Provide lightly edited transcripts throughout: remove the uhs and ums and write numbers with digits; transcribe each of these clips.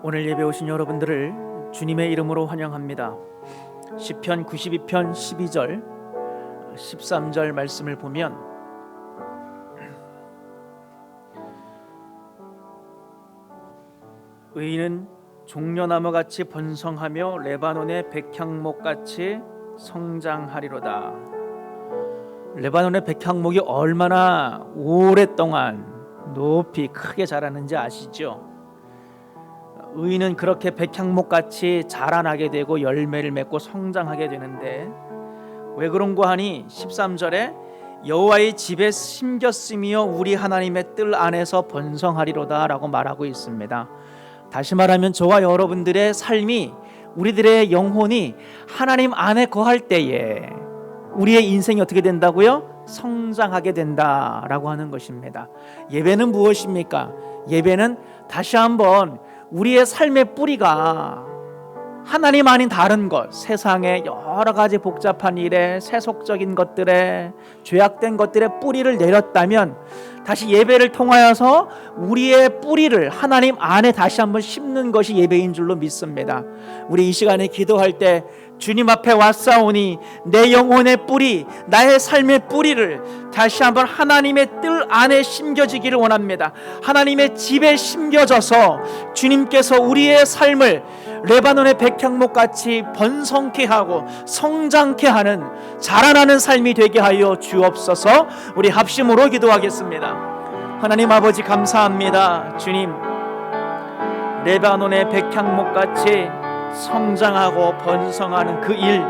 오늘 예배 오신 여러분들을 주님의 이름으로 환영합니다. 시편 92편 12절 13절 말씀을 보면 의인은 종려나무같이 번성하며 레바논의 백향목같이 성장하리로다. 레바논의 백향목이 얼마나 오랫동안 높이 크게 자라는지 아시죠? 의인은 그렇게 백향목같이 자라나게 되고 열매를 맺고 성장하게 되는데 왜 그런가 하니 13절에 여호와의 집에 심겼으며 우리 하나님의 뜰 안에서 번성하리로다 라고 말하고 있습니다. 다시 말하면 저와 여러분들의 삶이, 우리들의 영혼이 하나님 안에 거할 때에 우리의 인생이 어떻게 된다고요? 성장하게 된다라고 하는 것입니다. 예배는 무엇입니까? 예배는 다시 한번 우리의 삶의 뿌리가 하나님 아닌 다른 것, 세상의 여러 가지 복잡한 일에, 세속적인 것들에, 죄악된 것들의 뿌리를 내렸다면 다시 예배를 통하여서 우리의 뿌리를 하나님 안에 다시 한번 심는 것이 예배인 줄로 믿습니다. 우리 이 시간에 기도할 때 주님 앞에 왔사오니 내 영혼의 뿌리, 나의 삶의 뿌리를 다시 한번 하나님의 뜰 안에 심겨지기를 원합니다. 하나님의 집에 심겨져서 주님께서 우리의 삶을 레바논의 백향목같이 번성케 하고 성장케 하는, 자라나는 삶이 되게 하여 주옵소서. 우리 합심으로 기도하겠습니다. 하나님 아버지 감사합니다. 주님, 레바논의 백향목같이 성장하고 번성하는 그 일,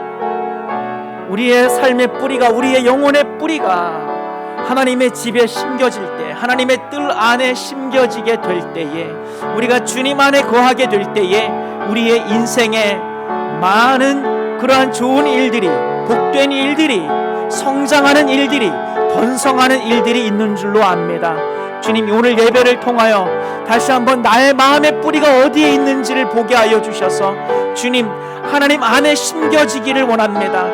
우리의 삶의 뿌리가, 우리의 영혼의 뿌리가 하나님의 집에 심겨질 때, 하나님의 뜰 안에 심겨지게 될 때에, 우리가 주님 안에 거하게 될 때에 우리의 인생에 많은 그러한 좋은 일들이, 복된 일들이, 성장하는 일들이, 번성하는 일들이 있는 줄로 압니다. 주님, 오늘 예배를 통하여 다시 한번 나의 마음의 뿌리가 어디에 있는지를 보게 하여 주셔서 주님, 하나님 안에 심겨지기를 원합니다.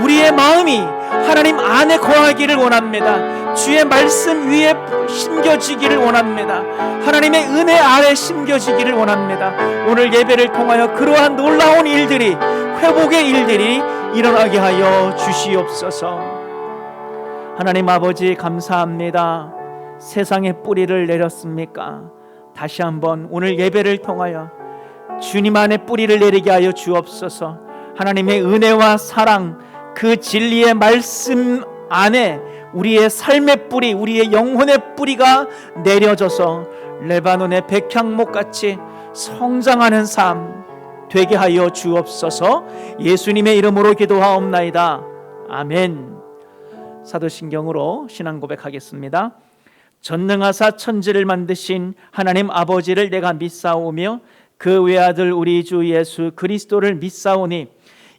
우리의 마음이 하나님 안에 거하기를 원합니다. 주의 말씀 위에 심겨지기를 원합니다. 하나님의 은혜 아래 심겨지기를 원합니다. 오늘 예배를 통하여 그러한 놀라운 일들이, 회복의 일들이 일어나게 하여 주시옵소서. 하나님 아버지 감사합니다. 세상에 뿌리를 내렸습니까? 다시 한번 오늘 예배를 통하여 주님 안에 뿌리를 내리게 하여 주옵소서. 하나님의 은혜와 사랑, 그 진리의 말씀 안에 우리의 삶의 뿌리, 우리의 영혼의 뿌리가 내려져서 레바논의 백향목같이 성장하는 삶 되게 하여 주옵소서. 예수님의 이름으로 기도하옵나이다. 아멘. 사도신경으로 신앙 고백하겠습니다. 전능하사 천지를 만드신 하나님 아버지를 내가 믿사오며 그 외아들 우리 주 예수 그리스도를 믿사오니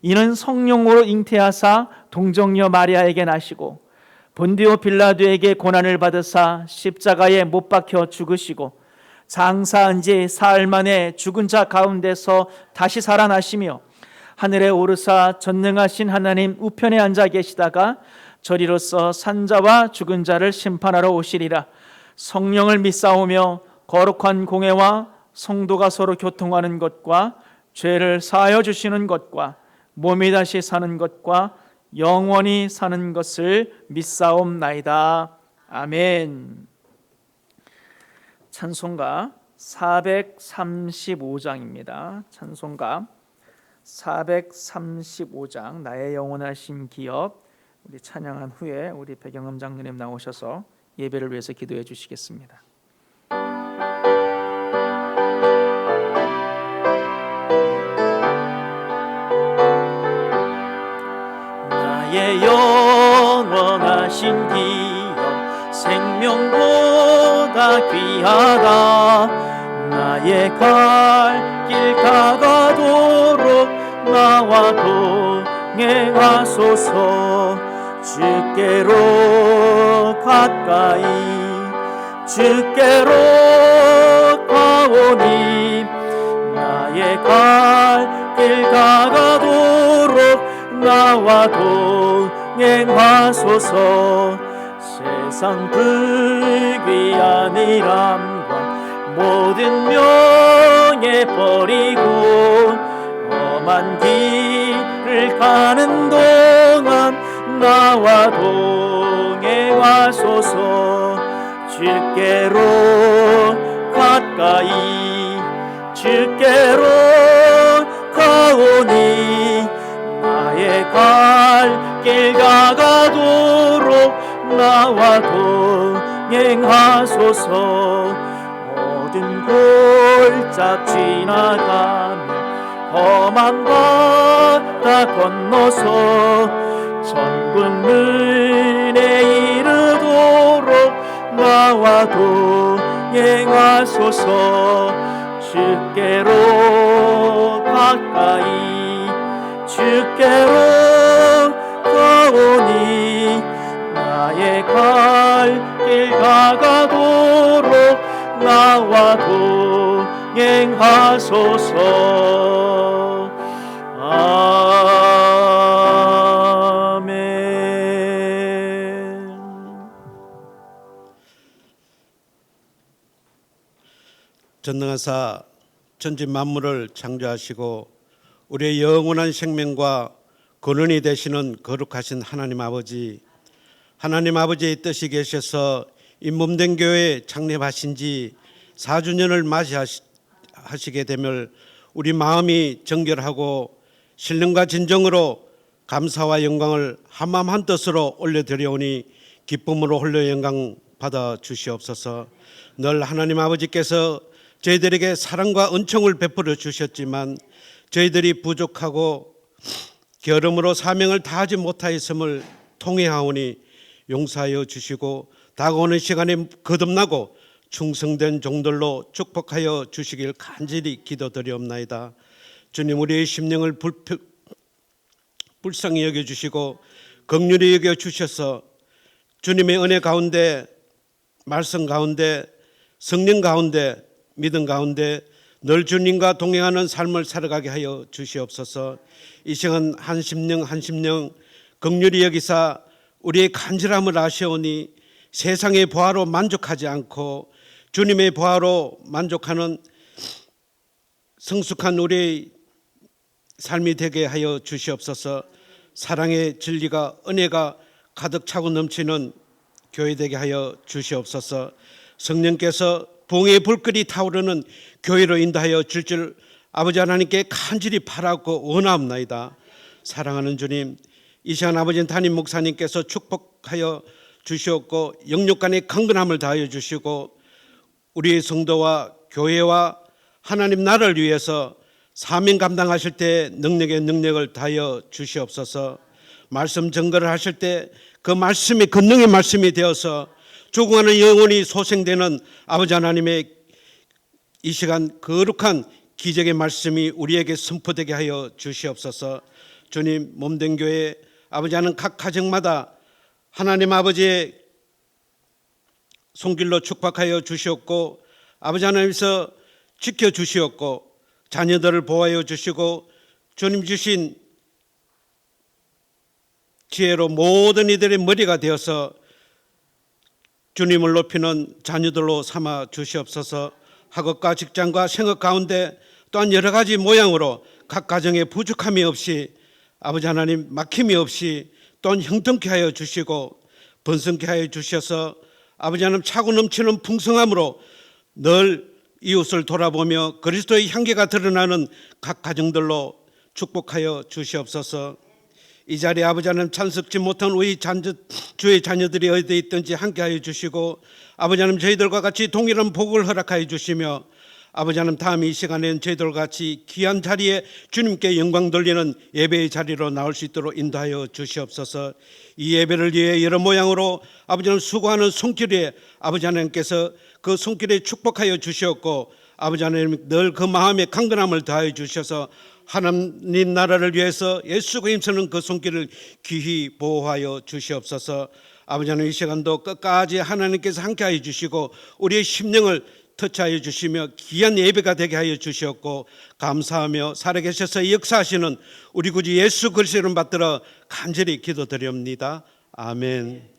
이는 성령으로 잉태하사 동정녀 마리아에게 나시고 본디오 빌라도에게 고난을 받으사 십자가에 못 박혀 죽으시고 장사한 지 사흘 만에 죽은 자 가운데서 다시 살아나시며 하늘에 오르사 전능하신 하나님 우편에 앉아 계시다가 저리로서 산자와 죽은 자를 심판하러 오시리라. 성령을 믿사오며 거룩한 공회와 성도가 서로 교통하는 것과 죄를 사하여 주시는 것과 몸이 다시 사는 것과 영원히 사는 것을 믿사옵나이다. 아멘. 찬송가 435장입니다. 찬송가 435장 나의 영원하신 기업, 우리 찬양한 후에 우리 배경음 장로님 나오셔서 예배를 위해서 기도해 주시겠습니다. 나의 영원하신 기업, 생명보다 귀하다. 나의 갈 길 다가도록 나와 동행하소서. 주께로 가까이 주께로 가오니 나의 갈 길 다가도록 나와 동행하소서. 세상 불귀한 일함과 모든 명예 버리고 험한 길을 가는 동안 나와 동행하소서. 주께로 가까이 주께로 가오니 나의 갈 길 다가도록 나와 동행하소서. 모든 골짜 지나가며 험한 바다 건너서 천국문에 이르도록 나와 동행하소서. 주께로 가까이 주께로 가오니 나의 갈 길 다가도록 나와 동행하소서. 아멘. 전능하사 전지 만물을 창조하시고 우리의 영원한 생명과 근원이 되시는 거룩하신 하나님 아버지, 하나님 아버지의 뜻이 계셔서 이 몸된 교회 창립하신 지 4주년을 맞이하시게 되면 우리 마음이 정결하고 신령과 진정으로 감사와 영광을 한마음 한뜻으로 올려드려오니 기쁨으로 홀려 영광 받아 주시옵소서. 늘 하나님 아버지께서 저희들에게 사랑과 은총을 베풀어 주셨지만 저희들이 부족하고 게으름으로 사명을 다하지 못하였음을 통회하오니 용서하여 주시고 다가오는 시간에 거듭나고 충성된 종들로 축복하여 주시길 간절히 기도드리옵나이다. 주님, 우리의 심령을 불쌍히 여겨주시고 긍휼히 여겨주셔서 주님의 은혜 가운데, 말씀 가운데, 성령 가운데, 믿음 가운데 늘 주님과 동행하는 삶을 살아가게 하여 주시옵소서. 이 시간 한 심령 긍휼히 여기사 우리의 간절함을 아시오니 세상의 보화로 만족하지 않고 주님의 보화로 만족하는 성숙한 우리의 삶이 되게 하여 주시옵소서. 사랑의 진리가 은혜가 가득 차고 넘치는 교회 되게 하여 주시옵소서. 성령께서 부흥의 불길이 타오르는 교회로 인도하여 줄 아버지 하나님께 간절히 바라고 원하옵나이다. 사랑하는 주님, 이 시간 아버지 담임 목사님께서 축복하여 주시옵고 영육간의 강건함을 다하여 주시고 우리의 성도와 교회와 하나님 나라를 위해서 사명 감당하실 때 능력의 능력을 다하여 주시옵소서. 말씀 전거를 하실 때 그 말씀이 권능의 말씀이 되어서 죽어가는 영혼이 소생되는 아버지 하나님의 이 시간 거룩한 기적의 말씀이 우리에게 선포되게 하여 주시옵소서. 주님, 몸된 교회 아버지 하는 각 가정마다 하나님 아버지의 손길로 축복하여 주시옵고 아버지 하나님께서 지켜주시옵고 자녀들을 보호하여 주시고 주님 주신 지혜로 모든 이들의 머리가 되어서 주님을 높이는 자녀들로 삼아 주시옵소서. 학업과 직장과 생업 가운데 또한 여러 가지 모양으로 각 가정에 부족함이 없이 아버지 하나님 막힘이 없이 또한 형통케 하여 주시고 번성케 하여 주셔서 아버지 하나님 차고 넘치는 풍성함으로 늘 이웃을 돌아보며 그리스도의 향기가 드러나는 각 가정들로 축복하여 주시옵소서. 이 자리에 아버지 하나님 참석지 못한 우리 주의 자녀들이 어디에 있든지 함께하여 주시고 아버지 하나님 저희들과 같이 동일한 복을 허락하여 주시며 아버지 하나님 다음 이 시간에는 저희들과 같이 귀한 자리에 주님께 영광 돌리는 예배의 자리로 나올 수 있도록 인도하여 주시옵소서. 이 예배를 위해 여러 모양으로 아버지 하나님 수고하는 손길에 아버지 하나님께서 그 손길에 축복하여 주시옵고 아버지 하나님 늘 그 마음에 강건함을 다하여 주셔서 하나님 나라를 위해서 예수가 힘쓰는 그 손길을 귀히 보호하여 주시옵소서. 아버지 하나님 이 시간도 끝까지 하나님께서 함께하여 주시고 우리의 심령을 터치하여 주시며 귀한 예배가 되게 하여 주시옵고 감사하며 살아계셔서 역사하시는 우리 구주 예수 그리스도 이름 받들어 간절히 기도드립니다. 아멘.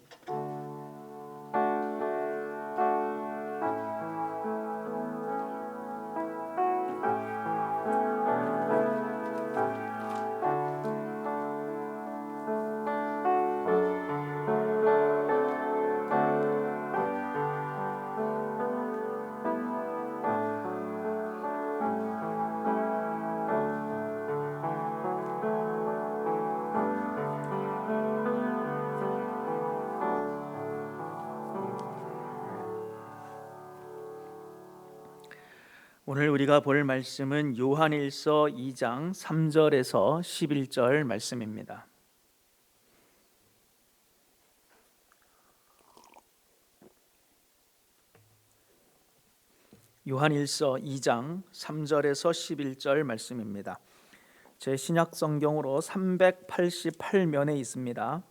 오늘 우리가 볼 말씀은 요한일서 2장 3절에서 11절 말씀입니다. 요한일서 2장 3절에서 11절 말씀입니다. 제 신약 성경으로 388면에 있습니다.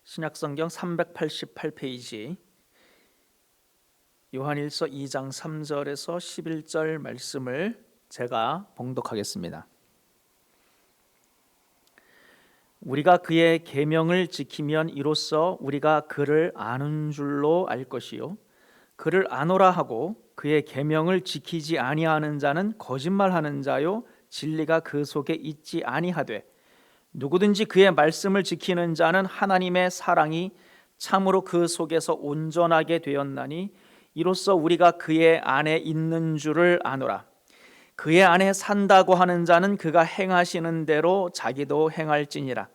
신약 성경 388페이지 요한일서 2장 3절에서 11절 말씀을 제가 봉독하겠습니다. 우리가 그의 계명을 지키면 이로써 우리가 그를 아는 줄로 알 것이요 그를 아노라 하고 그의 계명을 지키지 아니하는 자는 거짓말하는 자요 진리가 그 속에 있지 아니하되 누구든지 그의 말씀을 지키는 자는 하나님의 사랑이 참으로 그 속에서 온전하게 되었나니 이로써 우리가 그의 안에 있는 줄을 아노라. 그의 안에 산다고 하는 자는 그가 행하시는 대로 자기도 행할지니라.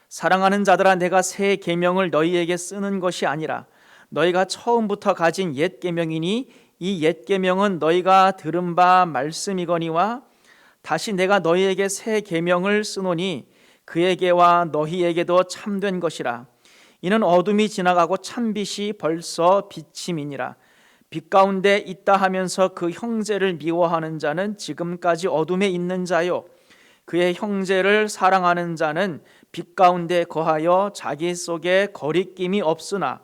사랑하는 자들아, 내가 새 계명을 너희에게 쓰는 것이 아니라 너희가 처음부터 가진 옛 계명이니 이 옛 계명은 너희가 들은 바 말씀이거니와 다시 내가 너희에게 새 계명을 쓰노니 그에게와 너희에게도 참된 것이라. 이는 어둠이 지나가고 참빛이 벌써 비침이니라. 빛 가운데 있다 하면서 그 형제를 미워하는 자는 지금까지 어둠에 있는 자요 그의 형제를 사랑하는 자는 빛 가운데 거하여 자기 속에 거리낌이 없으나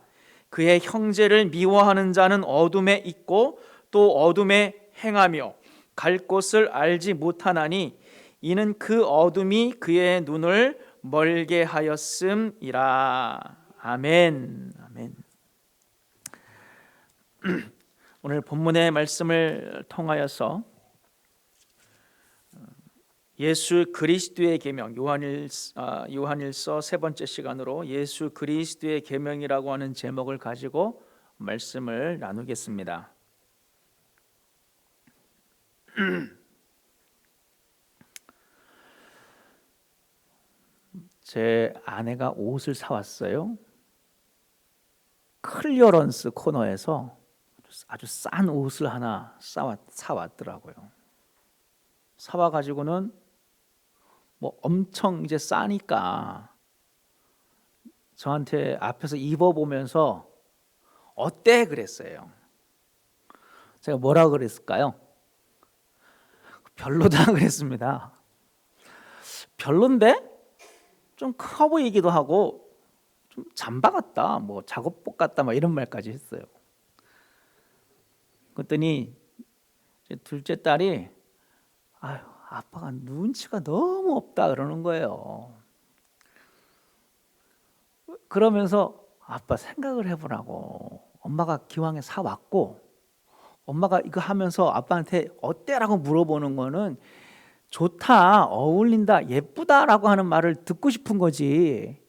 그의 형제를 미워하는 자는 어둠에 있고 또 어둠에 행하며 갈 곳을 알지 못하나니 이는 그 어둠이 그의 눈을 멀게 하였음이라. 아멘. 아멘. 오늘 본문의 말씀을 통하여서 예수 그리스도의 계명, 요한일서 세 번째 시간으로 예수 그리스도의 계명이라고 하는 제목을 가지고 말씀을 나누겠습니다. 제 아내가 옷을 사왔어요. 클리어런스 코너에서 아주 싼 옷을 하나 사왔더라고요. 사와가지고는 뭐 엄청 이제 싸니까 저한테 앞에서 입어보면서 어때? 그랬어요. 제가 뭐라 그랬을까요? 별로다 그랬습니다. 별론데? 좀 커 보이기도 하고 좀 잠바 같다, 뭐 작업복 같다, 막 이런 말까지 했어요. 그랬더니 제 둘째 딸이 아유, 아빠가 눈치가 너무 없다 그러는 거예요. 그러면서 아빠 생각을 해보라고. 엄마가 기왕에 사왔고 엄마가 이거 하면서 아빠한테 어때라고 물어보는 거는 좋다, 어울린다, 예쁘다라고 하는 말을 듣고 싶은 거지.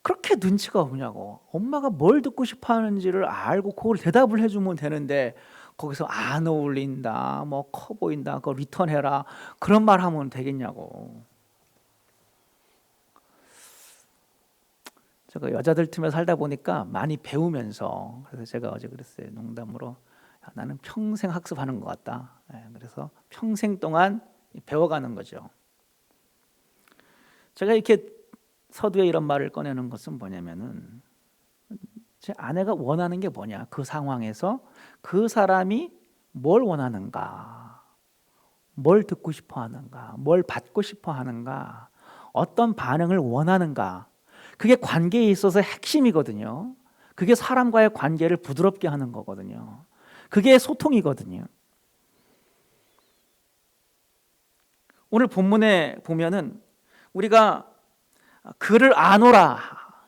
그렇게 눈치가 없냐고. 엄마가 뭘 듣고 싶어 하는지를 알고 그걸 대답을 해주면 되는데 거기서 안 어울린다, 뭐 커 보인다, 그거 리턴해라, 그런 말 하면 되겠냐고. 제가 여자들 틈에 살다 보니까 많이 배우면서, 그래서 제가 어제 그랬어요. 농담으로, 야, 나는 평생 학습하는 것 같다. 그래서 평생 동안 배워가는 거죠. 제가 이렇게 서두에 이런 말을 꺼내는 것은 뭐냐면은 제 아내가 원하는 게 뭐냐, 그 상황에서 그 사람이 뭘 원하는가, 뭘 듣고 싶어 하는가, 뭘 받고 싶어 하는가, 어떤 반응을 원하는가, 그게 관계에 있어서 핵심이거든요. 그게 사람과의 관계를 부드럽게 하는 거거든요. 그게 소통이거든요. 오늘 본문에 보면은 우리가 그를 아노라,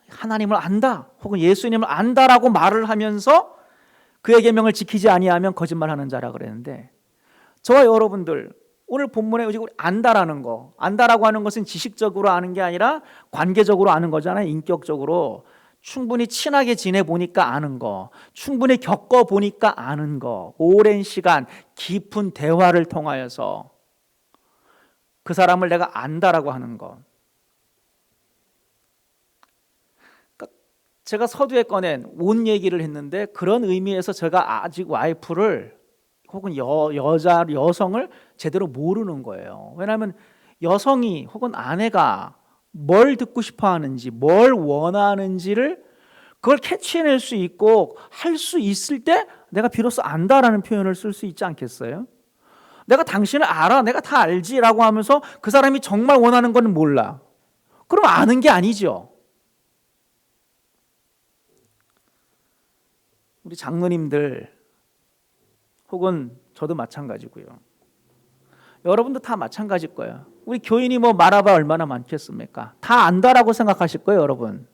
하나님을 안다, 혹은 예수님을 안다라고 말을 하면서 그의 계명을 지키지 아니하면 거짓말하는 자라 그랬는데, 저와 여러분들 오늘 본문에 우리 안다라는 거, 안다라고 하는 것은 지식적으로 아는 게 아니라 관계적으로 아는 거잖아요. 인격적으로 충분히 친하게 지내보니까 아는 거, 충분히 겪어보니까 아는 거, 오랜 시간 깊은 대화를 통하여서 그 사람을 내가 안다라고 하는 거. 제가 서두에 꺼낸 옷 얘기를 했는데 그런 의미에서 제가 아직 와이프를 혹은 여성을 제대로 모르는 거예요. 왜냐하면 여성이 혹은 아내가 뭘 듣고 싶어 하는지, 뭘 원하는지를 그걸 캐치해낼 수 있고 할 수 있을 때 내가 비로소 안다라는 표현을 쓸 수 있지 않겠어요? 내가 당신을 알아, 내가 다 알지라고 하면서 그 사람이 정말 원하는 건 몰라. 그럼 아는 게 아니죠. 우리 장로님들 혹은 저도 마찬가지고요. 여러분도 다 마찬가지일 거예요. 우리 교인이 뭐 말아봐 얼마나 많겠습니까? 다 안다라고 생각하실 거예요, 여러분.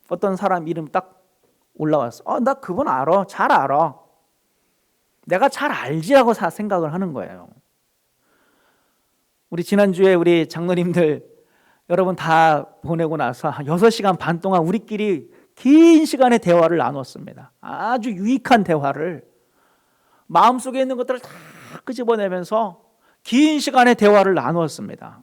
어떤 사람 이름 딱 올라왔어. 나 그분 알아. 잘 알아. 내가 잘 알지라고 생각을 하는 거예요. 우리 지난주에 우리 장로님들 여러분 다 보내고 나서 6시간 반 동안 우리끼리 긴 시간의 대화를 나눴습니다. 아주 유익한 대화를 마음속에 있는 것들을 다 끄집어내면서 긴 시간의 대화를 나누었습니다.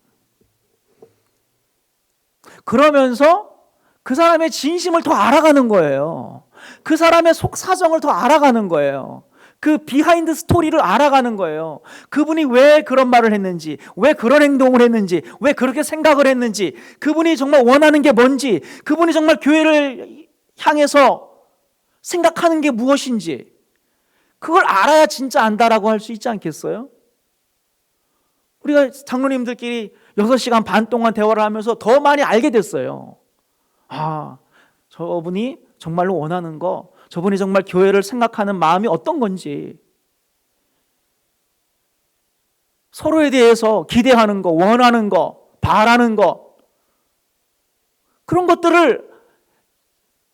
그러면서 그 사람의 진심을 더 알아가는 거예요. 그 사람의 속사정을 더 알아가는 거예요. 그 비하인드 스토리를 알아가는 거예요. 그분이 왜 그런 말을 했는지, 왜 그런 행동을 했는지, 왜 그렇게 생각을 했는지, 그분이 정말 원하는 게 뭔지, 그분이 정말 교회를 향해서 생각하는 게 무엇인지, 그걸 알아야 진짜 안다라고 할 수 있지 않겠어요? 우리가 장로님들끼리 6시간 반 동안 대화를 하면서 더 많이 알게 됐어요. 저분이 정말로 원하는 거, 저분이 정말 교회를 생각하는 마음이 어떤 건지, 서로에 대해서 기대하는 거, 원하는 거, 바라는 거, 그런 것들을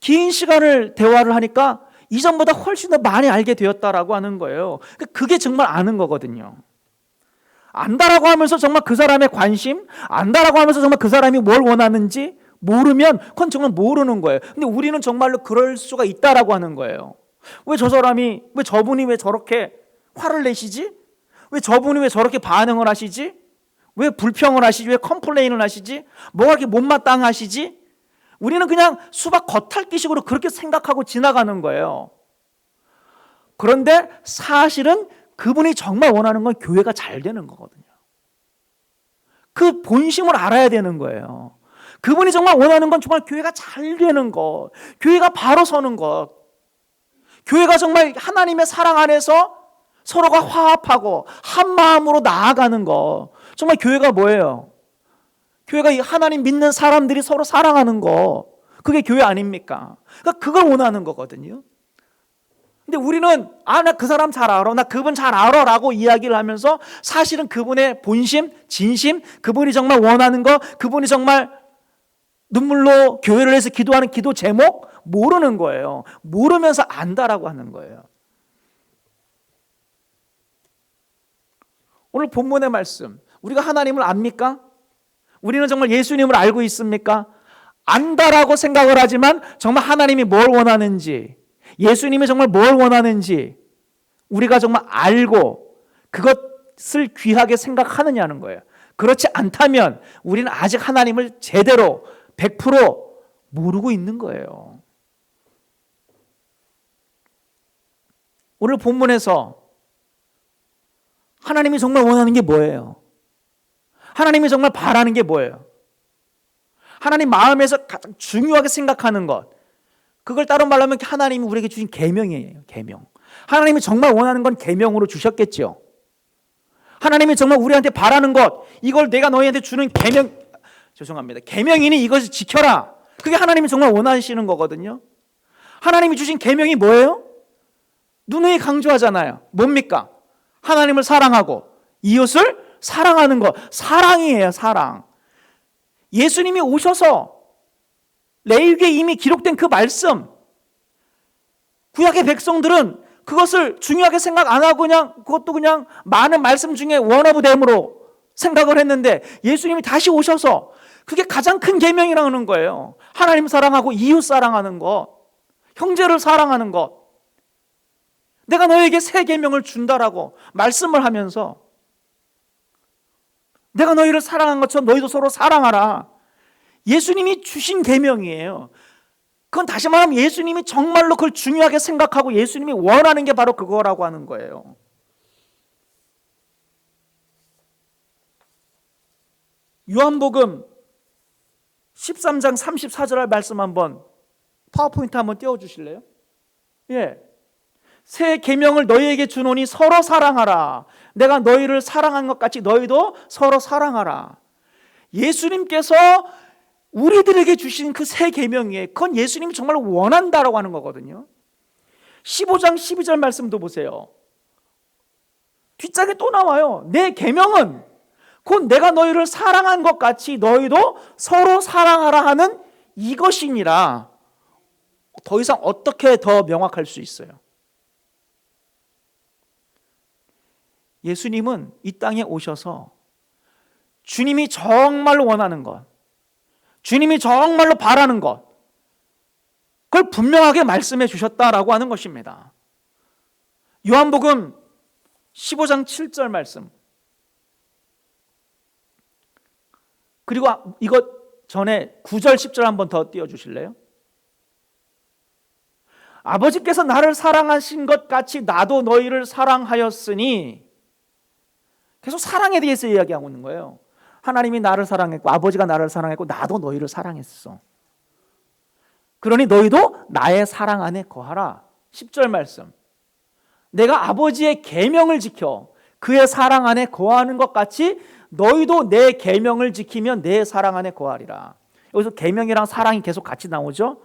긴 시간을 대화를 하니까 이전보다 훨씬 더 많이 알게 되었다라고 하는 거예요. 그게 정말 아는 거거든요. 안다라고 하면서 정말 그 사람의 관심, 안다라고 하면서 정말 그 사람이 뭘 원하는지 모르면 그건 정말 모르는 거예요. 근데 우리는 정말로 그럴 수가 있다라고 하는 거예요. 왜 저분이 왜 저렇게 화를 내시지? 왜 저분이 왜 저렇게 반응을 하시지? 왜 불평을 하시지? 왜 컴플레인을 하시지? 뭐가 이렇게 못마땅하시지? 우리는 그냥 수박 겉핥기식으로 그렇게 생각하고 지나가는 거예요. 그런데 사실은 그분이 정말 원하는 건 교회가 잘 되는 거거든요. 그 본심을 알아야 되는 거예요. 그분이 정말 원하는 건 정말 교회가 잘 되는 것, 교회가 바로 서는 것, 교회가 정말 하나님의 사랑 안에서 서로가 화합하고 한 마음으로 나아가는 것. 정말 교회가 뭐예요? 교회가 하나님 믿는 사람들이 서로 사랑하는 거, 그게 교회 아닙니까? 그러니까 그걸 원하는 거거든요. 근데 우리는 나 그 사람 잘 알아, 나 그분 잘 알아 라고 이야기를 하면서 사실은 그분의 본심, 진심, 그분이 정말 원하는 거, 그분이 정말 눈물로 교회를 해서 기도하는 기도 제목 모르는 거예요. 모르면서 안다라고 하는 거예요. 오늘 본문의 말씀, 우리가 하나님을 압니까? 우리는 정말 예수님을 알고 있습니까? 안다라고 생각을 하지만 정말 하나님이 뭘 원하는지, 예수님이 정말 뭘 원하는지 우리가 정말 알고 그것을 귀하게 생각하느냐는 거예요. 그렇지 않다면 우리는 아직 하나님을 제대로 100% 모르고 있는 거예요. 오늘 본문에서 하나님이 정말 원하는 게 뭐예요? 하나님이 정말 바라는 게 뭐예요? 하나님 마음에서 가장 중요하게 생각하는 것, 그걸 따로 말하면 하나님이 우리에게 주신 계명이에요. 계명. 하나님이 정말 원하는 건 계명으로 주셨겠죠. 하나님이 정말 우리한테 바라는 것, 이걸 내가 너희한테 주는 계명이니 이것을 지켜라. 그게 하나님이 정말 원하시는 거거든요. 하나님이 주신 계명이 뭐예요? 누누이 강조하잖아요. 뭡니까? 하나님을 사랑하고 이웃을 사랑하는 것. 사랑이에요, 사랑. 예수님이 오셔서 레위기에 이미 기록된 그 말씀, 구약의 백성들은 그것을 중요하게 생각 안 하고 그것도 그냥 많은 말씀 중에 원 오브 댐으로 생각을 했는데 예수님이 다시 오셔서 그게 가장 큰 계명이라는 거예요. 하나님 사랑하고 이웃 사랑하는 것, 형제를 사랑하는 것. 내가 너에게 새 계명을 준다라고 말씀을 하면서 내가 너희를 사랑한 것처럼 너희도 서로 사랑하라. 예수님이 주신 계명이에요. 그건 다시 말하면 예수님이 정말로 그걸 중요하게 생각하고 예수님이 원하는 게 바로 그거라고 하는 거예요. 요한복음 13장 34절 말씀 한번 파워포인트 한번 띄워주실래요? 예. 새 계명을 너희에게 주노니 서로 사랑하라. 내가 너희를 사랑한 것 같이 너희도 서로 사랑하라. 예수님께서 우리들에게 주신 그 새 계명이에요. 그건 예수님이 정말 원한다라고 하는 거거든요. 15장 12절 말씀도 보세요. 뒷장에 또 나와요. 내 계명은 곧 내가 너희를 사랑한 것 같이 너희도 서로 사랑하라 하는 이것이니라. 더 이상 어떻게 더 명확할 수 있어요? 예수님은 이 땅에 오셔서 주님이 정말로 원하는 것, 주님이 정말로 바라는 것, 그걸 분명하게 말씀해 주셨다라고 하는 것입니다. 요한복음 15장 7절 말씀. 그리고 이것 전에 9절 10절 한번 더 띄워주실래요? 아버지께서 나를 사랑하신 것 같이 나도 너희를 사랑하였으니, 계속 사랑에 대해서 이야기하고 있는 거예요. 하나님이 나를 사랑했고 아버지가 나를 사랑했고 나도 너희를 사랑했어. 그러니 너희도 나의 사랑 안에 거하라. 10절 말씀. 내가 아버지의 계명을 지켜 그의 사랑 안에 거하는 것 같이 너희도 내 계명을 지키면 내 사랑 안에 거하리라. 여기서 계명이랑 사랑이 계속 같이 나오죠.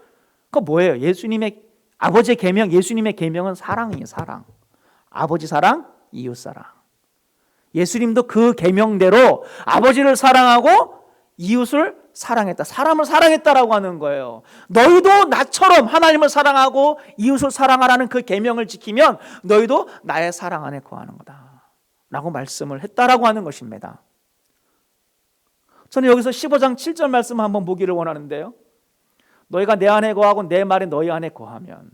그거 뭐예요? 예수님의 아버지의 계명, 예수님의 계명은 사랑이에요. 사랑. 아버지 사랑, 이웃 사랑. 예수님도 그 계명대로 아버지를 사랑하고 이웃을 사랑했다. 사람을 사랑했다라고 하는 거예요. 너희도 나처럼 하나님을 사랑하고 이웃을 사랑하라는 그 계명을 지키면 너희도 나의 사랑 안에 거하는 거다 라고 말씀을 했다라고 하는 것입니다. 저는 여기서 15장 7절 말씀 한번 보기를 원하는데요. 너희가 내 안에 거하고 내 말이 너희 안에 거하면.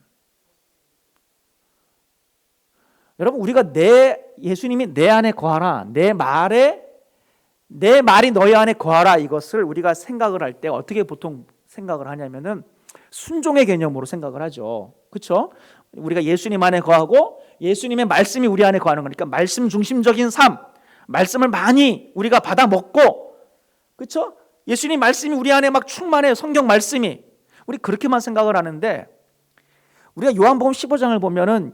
여러분, 우리가 예수님이 내 안에 거하라, 내 말이 너희 안에 거하라, 이것을 우리가 생각을 할 때 어떻게 보통 생각을 하냐면은 순종의 개념으로 생각을 하죠. 그렇죠? 우리가 예수님 안에 거하고 예수님의 말씀이 우리 안에 거하는 거니까 말씀 중심적인 삶, 말씀을 많이 우리가 받아 먹고, 그렇죠? 예수님 말씀이 우리 안에 막 충만해요. 성경 말씀이. 우리 그렇게만 생각을 하는데, 우리가 요한복음 15장을 보면은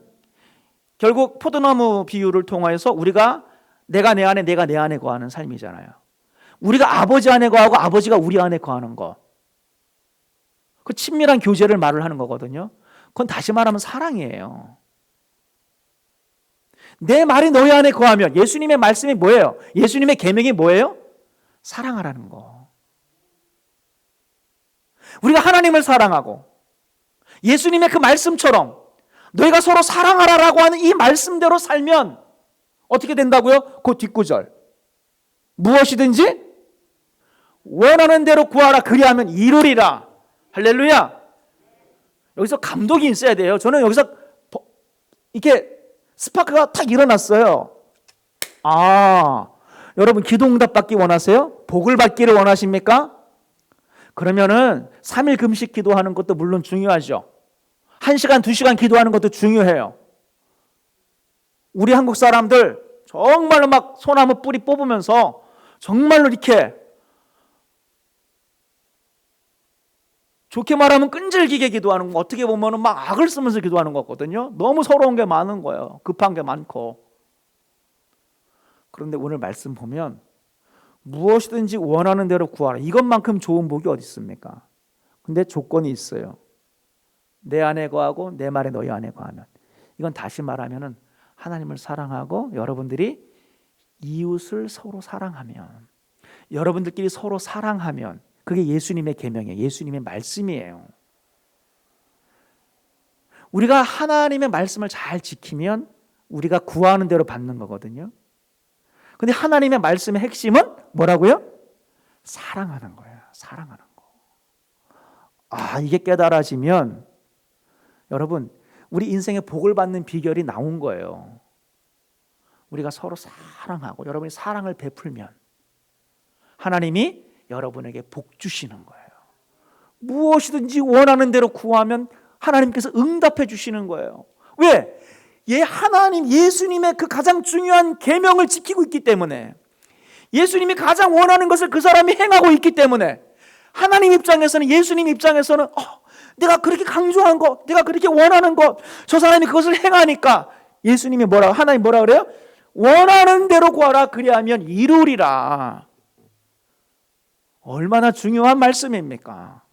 결국 포도나무 비유를 통해서 우리가 내가 내 안에, 내가 내 안에 거하는 삶이잖아요. 우리가 아버지 안에 거하고 아버지가 우리 안에 거하는 거, 그 친밀한 교제를 말을 하는 거거든요. 그건 다시 말하면 사랑이에요. 내 말이 너희 안에 거하면, 예수님의 말씀이 뭐예요? 예수님의 계명이 뭐예요? 사랑하라는 거. 우리가 하나님을 사랑하고 예수님의 그 말씀처럼 너희가 서로 사랑하라라고 하는 이 말씀대로 살면 어떻게 된다고요? 그 뒷구절. 무엇이든지 원하는 대로 구하라 그리하면 이루리라. 할렐루야. 여기서 감동이 있어야 돼요. 저는 여기서 이렇게 스파크가 탁 일어났어요. 여러분 기도 응답 받기 원하세요? 복을 받기를 원하십니까? 그러면은 3일 금식 기도하는 것도 물론 중요하죠. 1시간, 2시간 기도하는 것도 중요해요. 우리 한국 사람들 정말로 막 소나무 뿌리 뽑으면서 정말로 이렇게 좋게 말하면 끈질기게 기도하는 거, 어떻게 보면 막 악을 쓰면서 기도하는 거거든요. 너무 서러운 게 많은 거예요. 급한 게 많고. 그런데 오늘 말씀 보면 무엇이든지 원하는 대로 구하라. 이것만큼 좋은 복이 어디 있습니까? 근데 조건이 있어요. 내 안에 거하고 내 말에 너희 안에 거하면. 이건 다시 말하면 하나님을 사랑하고 여러분들이 이웃을 서로 사랑하면, 여러분들끼리 서로 사랑하면, 그게 예수님의 계명이에요. 예수님의 말씀이에요. 우리가 하나님의 말씀을 잘 지키면 우리가 구하는 대로 받는 거거든요. 근데 하나님의 말씀의 핵심은 뭐라고요? 사랑하는 거예요. 사랑하는 거. 이게 깨달아지면 여러분, 우리 인생의 복을 받는 비결이 나온 거예요. 우리가 서로 사랑하고 여러분이 사랑을 베풀면 하나님이 여러분에게 복 주시는 거예요. 무엇이든지 원하는 대로 구하면 하나님께서 응답해 주시는 거예요. 왜? 하나님, 예수님의 그 가장 중요한 계명을 지키고 있기 때문에, 예수님이 가장 원하는 것을 그 사람이 행하고 있기 때문에, 하나님 입장에서는, 예수님 입장에서는 내가 그렇게 강조한 것, 내가 그렇게 원하는 것, 저 사람이 그것을 행하니까 예수님이 하나님 뭐라 그래요? 원하는 대로 구하라, 그리하면 이루리라. 얼마나 중요한 말씀입니까?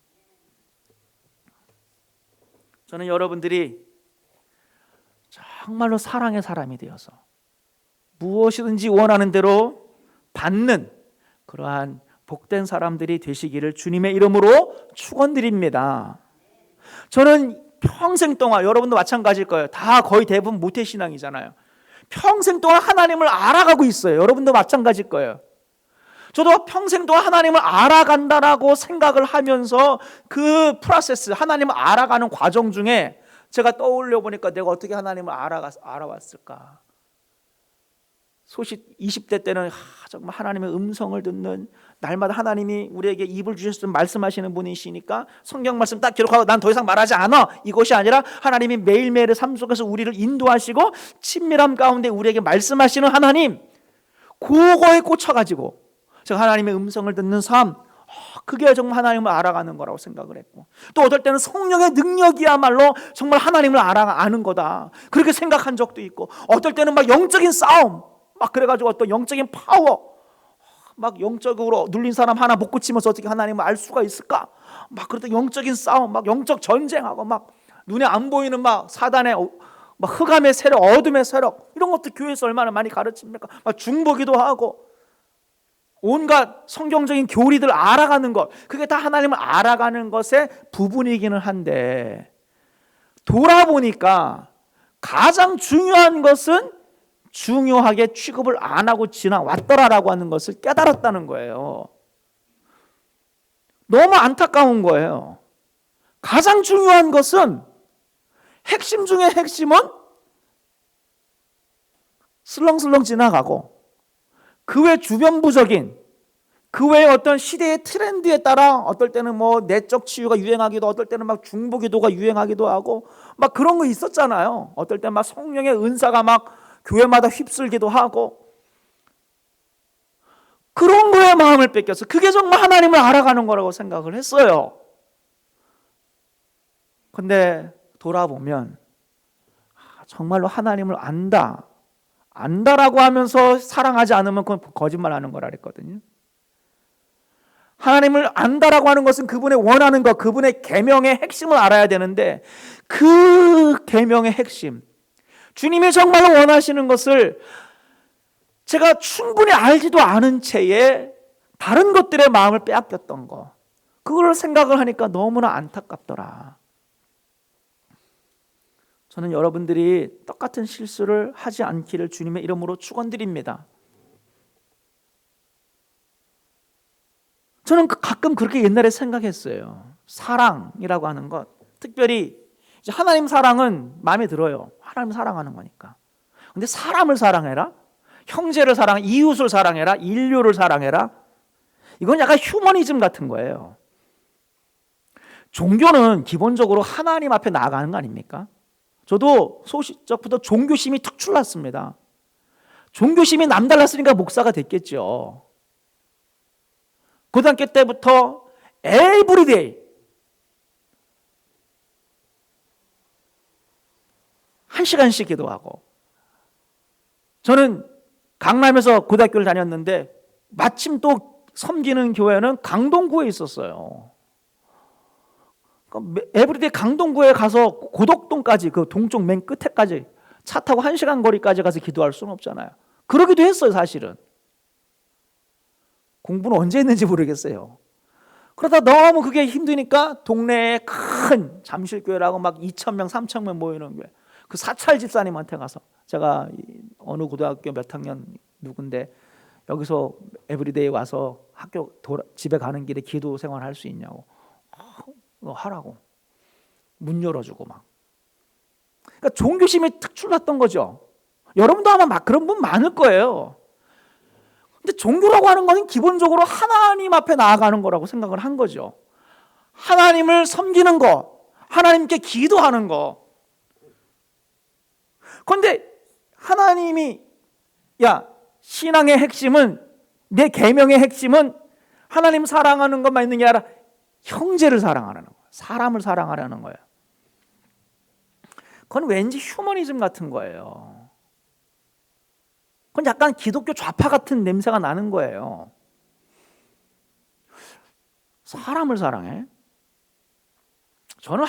저는 여러분들이 정말로 사랑의 사람이 되어서 무엇이든지 원하는 대로 받는 그러한 복된 사람들이 되시기를 주님의 이름으로 축원드립니다. 저는 평생 동안, 여러분도 마찬가지일 거예요. 다 거의 대부분 모태신앙이잖아요. 평생 동안 하나님을 알아가고 있어요. 여러분도 마찬가지일 거예요. 저도 평생 동안 하나님을 알아간다라고 생각을 하면서 그 프로세스, 하나님을 알아가는 과정 중에 제가 떠올려 보니까 내가 어떻게 하나님을 알아왔을까. 20대 때는 정말 하나님의 음성을 듣는, 날마다 하나님이 우리에게 입을 주셨으면 말씀하시는 분이시니까 성경 말씀 딱 기록하고 난 더 이상 말하지 않아. 이것이 아니라 하나님이 매일매일의 삶 속에서 우리를 인도하시고 친밀함 가운데 우리에게 말씀하시는 하나님, 그거에 꽂혀가지고 제가 하나님의 음성을 듣는 삶, 그게 정말 하나님을 알아가는 거라고 생각을 했고, 또 어떨 때는 성령의 능력이야말로 정말 하나님을 아는 거다, 그렇게 생각한 적도 있고, 어떨 때는 막 영적인 싸움, 막 그래가지고 어떤 영적인 파워, 막 영적으로 눌린 사람 하나 못 고치면서 어떻게 하나님을 알 수가 있을까? 막 그랬던 영적인 싸움, 막 영적 전쟁하고, 막 눈에 안 보이는 막 사단의 막 흑암의 세력, 어둠의 세력, 이런 것도 교회에서 얼마나 많이 가르칩니까? 막 중보기도 하고 온갖 성경적인 교리들 알아가는 것, 그게 다 하나님을 알아가는 것의 부분이기는 한데, 돌아보니까 가장 중요한 것은 중요하게 취급을 안 하고 지나왔더라라고 하는 것을 깨달았다는 거예요. 너무 안타까운 거예요. 가장 중요한 것은, 핵심 중에 핵심은 슬렁슬렁 지나가고, 그 외 주변부적인, 그 외에 어떤 시대의 트렌드에 따라 어떨 때는 뭐 내적 치유가 유행하기도, 어떨 때는 막 중보기도가 유행하기도 하고, 막 그런 거 있었잖아요. 어떨 때는 막 성령의 은사가 막 교회마다 휩쓸기도 하고, 그런 거에 마음을 뺏겨서 그게 정말 하나님을 알아가는 거라고 생각을 했어요. 근데 돌아보면 정말로 하나님을 안다라고 하면서 사랑하지 않으면 그건 거짓말하는 거라 그랬거든요. 하나님을 안다라고 하는 것은 그분의 원하는 것, 그분의 계명의 핵심을 알아야 되는데, 그 계명의 핵심, 주님이 정말로 원하시는 것을 제가 충분히 알지도 않은 채에 다른 것들의 마음을 빼앗겼던 거, 그걸 생각을 하니까 너무나 안타깝더라. 저는 여러분들이 똑같은 실수를 하지 않기를 주님의 이름으로 축원드립니다. 저는 가끔 그렇게 옛날에 생각했어요. 사랑이라고 하는 것, 특별히 이제 하나님 사랑은 마음에 들어요. 하나님 사랑하는 거니까. 근데 사람을 사랑해라, 형제를 사랑해, 이웃을 사랑해라, 인류를 사랑해라, 이건 약간 휴머니즘 같은 거예요. 종교는 기본적으로 하나님 앞에 나아가는 거 아닙니까? 저도 소시적부터 종교심이 특출났습니다. 종교심이 남달랐으니까 목사가 됐겠죠. 고등학교 때부터 에브리데이 1시간씩 기도하고, 저는 강남에서 고등학교를 다녔는데 마침 또 섬기는 교회는 강동구에 있었어요. 에브리데이 강동구에 가서 고덕동까지, 그 동쪽 맨 끝에까지 차 타고 1시간 거리까지 가서 기도할 수는 없잖아요. 그러기도 했어요. 사실은 공부는 언제 했는지 모르겠어요. 그러다 너무 그게 힘드니까 동네에 큰 잠실교회라고 막 2,000명 3,000명 모이는 교회, 그 사찰 집사님한테 가서, 제가 어느 고등학교 몇 학년 누군데 여기서 에브리데이 와서 집에 가는 길에 기도 생활할 수 있냐고, 하라고 문 열어주고 막. 그러니까 종교심이 특출났던 거죠. 여러분도 아마 막 그런 분 많을 거예요. 근데 종교라고 하는 것은 기본적으로 하나님 앞에 나아가는 거라고 생각을 한 거죠. 하나님을 섬기는 거, 하나님께 기도하는 거. 그런데 하나님이 신앙의 핵심은, 내 계명의 핵심은 하나님 사랑하는 것만 있는 게 아니라 형제를 사랑하는 거예요. 사람을 사랑하라는 거예요. 그건 왠지 휴머니즘 같은 거예요. 그건 약간 기독교 좌파 같은 냄새가 나는 거예요. 사람을 사랑해? 저는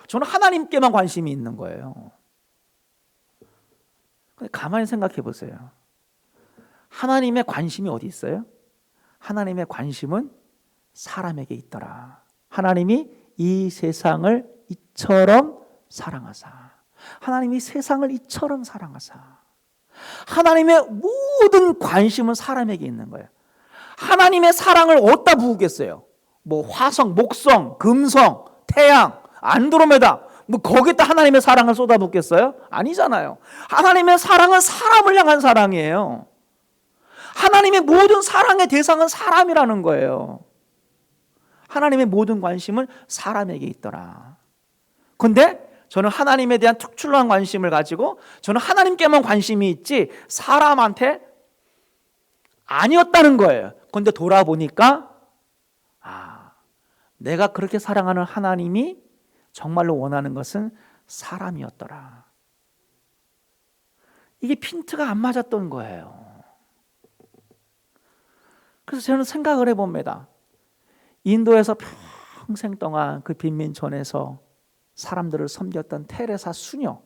저는 하나님께만 관심이 있는 거예요. 근데 가만히 생각해 보세요. 하나님의 관심이 어디 있어요? 하나님의 관심은 사람에게 있더라. 하나님이 이 세상을 이처럼 사랑하사. 하나님이 세상을 이처럼 사랑하사. 하나님의 모든 관심은 사람에게 있는 거예요. 하나님의 사랑을 어디다 부으겠어요? 뭐 화성, 목성, 금성, 태양, 안드로메다, 뭐 거기다 하나님의 사랑을 쏟아붓겠어요? 아니잖아요. 하나님의 사랑은 사람을 향한 사랑이에요. 하나님의 모든 사랑의 대상은 사람이라는 거예요. 하나님의 모든 관심은 사람에게 있더라. 근데 저는 하나님에 대한 특출난 관심을 가지고 저는 하나님께만 관심이 있지 사람한테 아니었다는 거예요. 그런데 돌아보니까 내가 그렇게 사랑하는 하나님이 정말로 원하는 것은 사람이었더라. 이게 핀트가 안 맞았던 거예요. 그래서 저는 생각을 해봅니다. 인도에서 평생 동안 그 빈민촌에서 사람들을 섬겼던 테레사 수녀.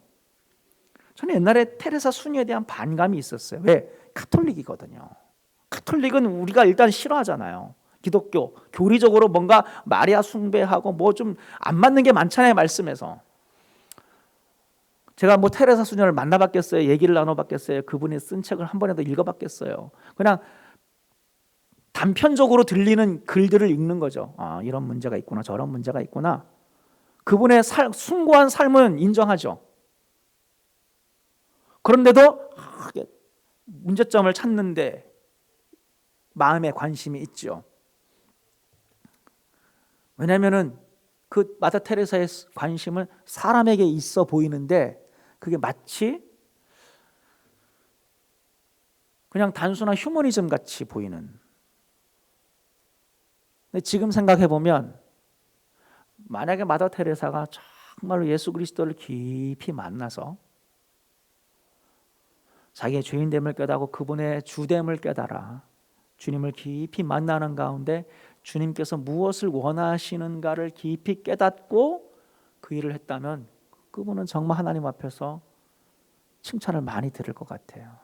저는 옛날에 테레사 수녀에 대한 반감이 있었어요. 왜? 가톨릭이거든요. 가톨릭은 우리가 일단 싫어하잖아요. 기독교, 교리적으로 뭔가 마리아 숭배하고 뭐 좀 안 맞는 게 많잖아요, 말씀에서. 제가 뭐 테레사 수녀를 만나봤겠어요? 얘기를 나눠봤겠어요? 그분이 쓴 책을 한 번에도 읽어봤겠어요? 그냥 단편적으로 들리는 글들을 읽는 거죠. 이런 문제가 있구나, 저런 문제가 있구나. 그분의 숭고한 삶은 인정하죠. 그런데도 문제점을 찾는데 마음에 관심이 있죠. 왜냐하면은 그 마다 테레사의 관심은 사람에게 있어 보이는데 그게 마치 그냥 단순한 휴머니즘 같이 보이는. 근데 지금 생각해 보면 만약에 마다 테레사가 정말로 예수 그리스도를 깊이 만나서 자기의 죄인됨을 깨닫고 그분의 주됨을 깨달아 주님을 깊이 만나는 가운데 주님께서 무엇을 원하시는가를 깊이 깨닫고 그 일을 했다면 그분은 정말 하나님 앞에서 칭찬을 많이 들을 것 같아요.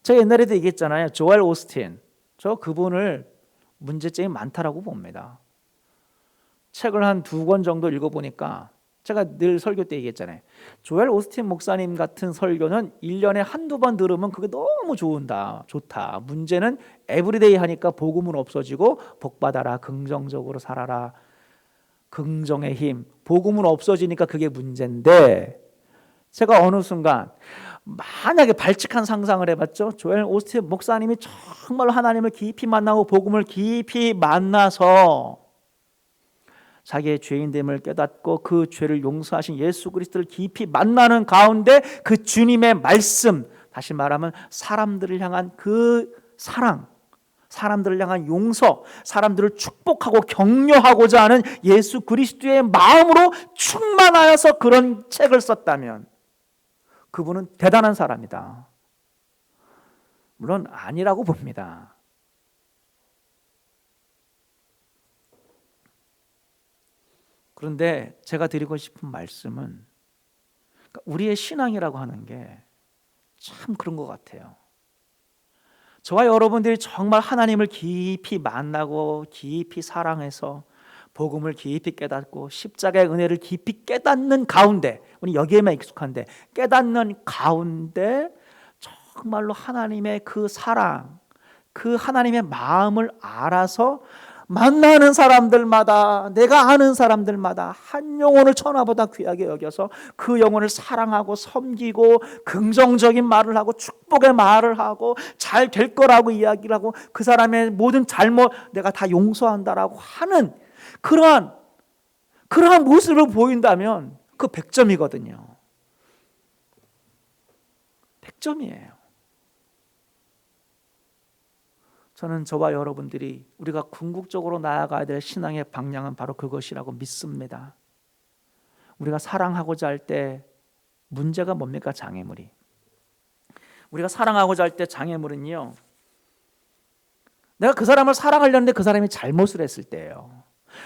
제가 옛날에도 얘기했잖아요. 조엘 오스틴. 저 그분을 문제점이 많다라고 봅니다. 책을 한 2권 정도 읽어보니까 제가 늘 설교 때 얘기했잖아요. 조엘 오스틴 목사님 같은 설교는 1년에 한두 번 들으면 그게 너무 좋다. 문제는 에브리데이 하니까 복음은 없어지고 복받아라, 긍정적으로 살아라, 긍정의 힘. 복음은 없어지니까 그게 문제인데 제가 어느 순간 만약에 발칙한 상상을 해봤죠. 조엘 오스틴 목사님이 정말로 하나님을 깊이 만나고 복음을 깊이 만나서 자기의 죄인됨을 깨닫고 그 죄를 용서하신 예수 그리스도를 깊이 만나는 가운데 그 주님의 말씀, 다시 말하면 사람들을 향한 그 사랑, 사람들을 향한 용서, 사람들을 축복하고 격려하고자 하는 예수 그리스도의 마음으로 충만하여서 그런 책을 썼다면 그분은 대단한 사람이다. 물론 아니라고 봅니다. 그런데 제가 드리고 싶은 말씀은 우리의 신앙이라고 하는 게 참 그런 것 같아요. 저와 여러분들이 정말 하나님을 깊이 만나고 깊이 사랑해서 복음을 깊이 깨닫고 십자가의 은혜를 깊이 깨닫는 가운데, 우리 여기에만 익숙한데 깨닫는 가운데 정말로 하나님의 그 사랑, 그 하나님의 마음을 알아서 만나는 사람들마다, 내가 아는 사람들마다 한 영혼을 천하보다 귀하게 여겨서 그 영혼을 사랑하고 섬기고 긍정적인 말을 하고 축복의 말을 하고 잘 될 거라고 이야기를 하고 그 사람의 모든 잘못 내가 다 용서한다라고 하는 그러한 모습을 보인다면 그 100점이거든요. 100점이에요. 저는 저와 여러분들이 우리가 궁극적으로 나아가야 될 신앙의 방향은 바로 그것이라고 믿습니다. 우리가 사랑하고자 할 때 문제가 뭡니까? 장애물이. 우리가 사랑하고자 할 때 장애물은요, 내가 그 사람을 사랑하려는데 그 사람이 잘못을 했을 때예요.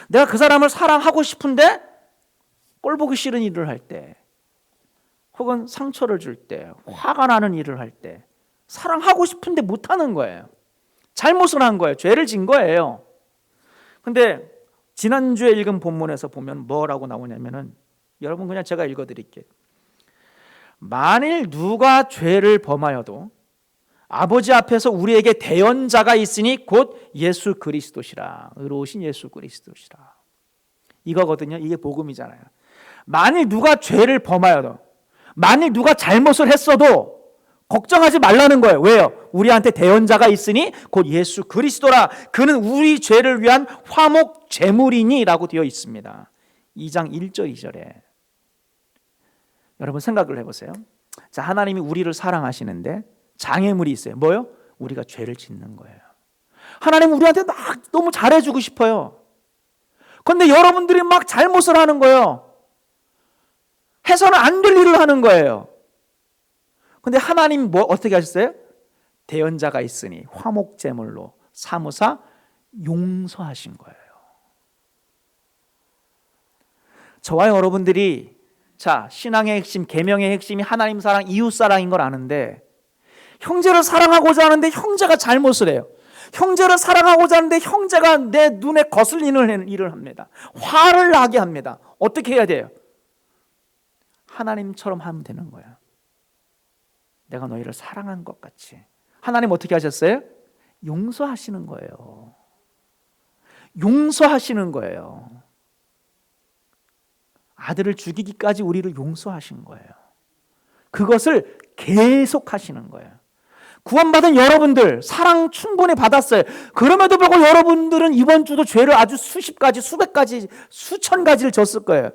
내가 그 사람을 사랑하고 싶은데 꼴 보기 싫은 일을 할 때, 혹은 상처를 줄 때, 화가 나는 일을 할 때, 사랑하고 싶은데 못하는 거예요. 잘못을 한 거예요. 죄를 진 거예요. 근데 지난주에 읽은 본문에서 보면 뭐라고 나오냐면은, 여러분 그냥 제가 읽어드릴게요. 만일 누가 죄를 범하여도 아버지 앞에서 우리에게 대언자가 있으니 곧 예수 그리스도시라. 의로우신 예수 그리스도시라. 이거거든요. 이게 복음이잖아요. 만일 누가 죄를 범하여도, 만일 누가 잘못을 했어도 걱정하지 말라는 거예요. 왜요? 우리한테 대언자가 있으니 곧 예수 그리스도라. 그는 우리 죄를 위한 화목 제물이니 라고 되어 있습니다. 2장 1절 2절에. 여러분 생각을 해보세요. 자, 하나님이 우리를 사랑하시는데 장애물이 있어요. 뭐요? 우리가 죄를 짓는 거예요. 하나님 우리한테 막 너무 잘해주고 싶어요. 그런데 여러분들이 막 잘못을 하는 거예요. 해서는 안 될 일을 하는 거예요. 근데 하나님 어떻게 하셨어요? 대언자가 있으니 화목제물로 삼으사 용서하신 거예요. 저와 여러분들이 자, 신앙의 핵심, 계명의 핵심이 하나님 사랑, 이웃 사랑인 걸 아는데 형제를 사랑하고자 하는데 형제가 잘못을 해요. 형제를 사랑하고자 하는데 형제가 내 눈에 거슬리는 일을 합니다. 화를 나게 합니다. 어떻게 해야 돼요? 하나님처럼 하면 되는 거예요. 내가 너희를 사랑한 것 같이. 하나님 어떻게 하셨어요? 용서하시는 거예요. 용서하시는 거예요. 아들을 죽이기까지 우리를 용서하신 거예요. 그것을 계속 하시는 거예요. 구원받은 여러분들 사랑 충분히 받았어요. 그럼에도 불구하고 여러분들은 이번 주도 죄를 아주 수십 가지, 수백 가지, 수천 가지를 졌을 거예요.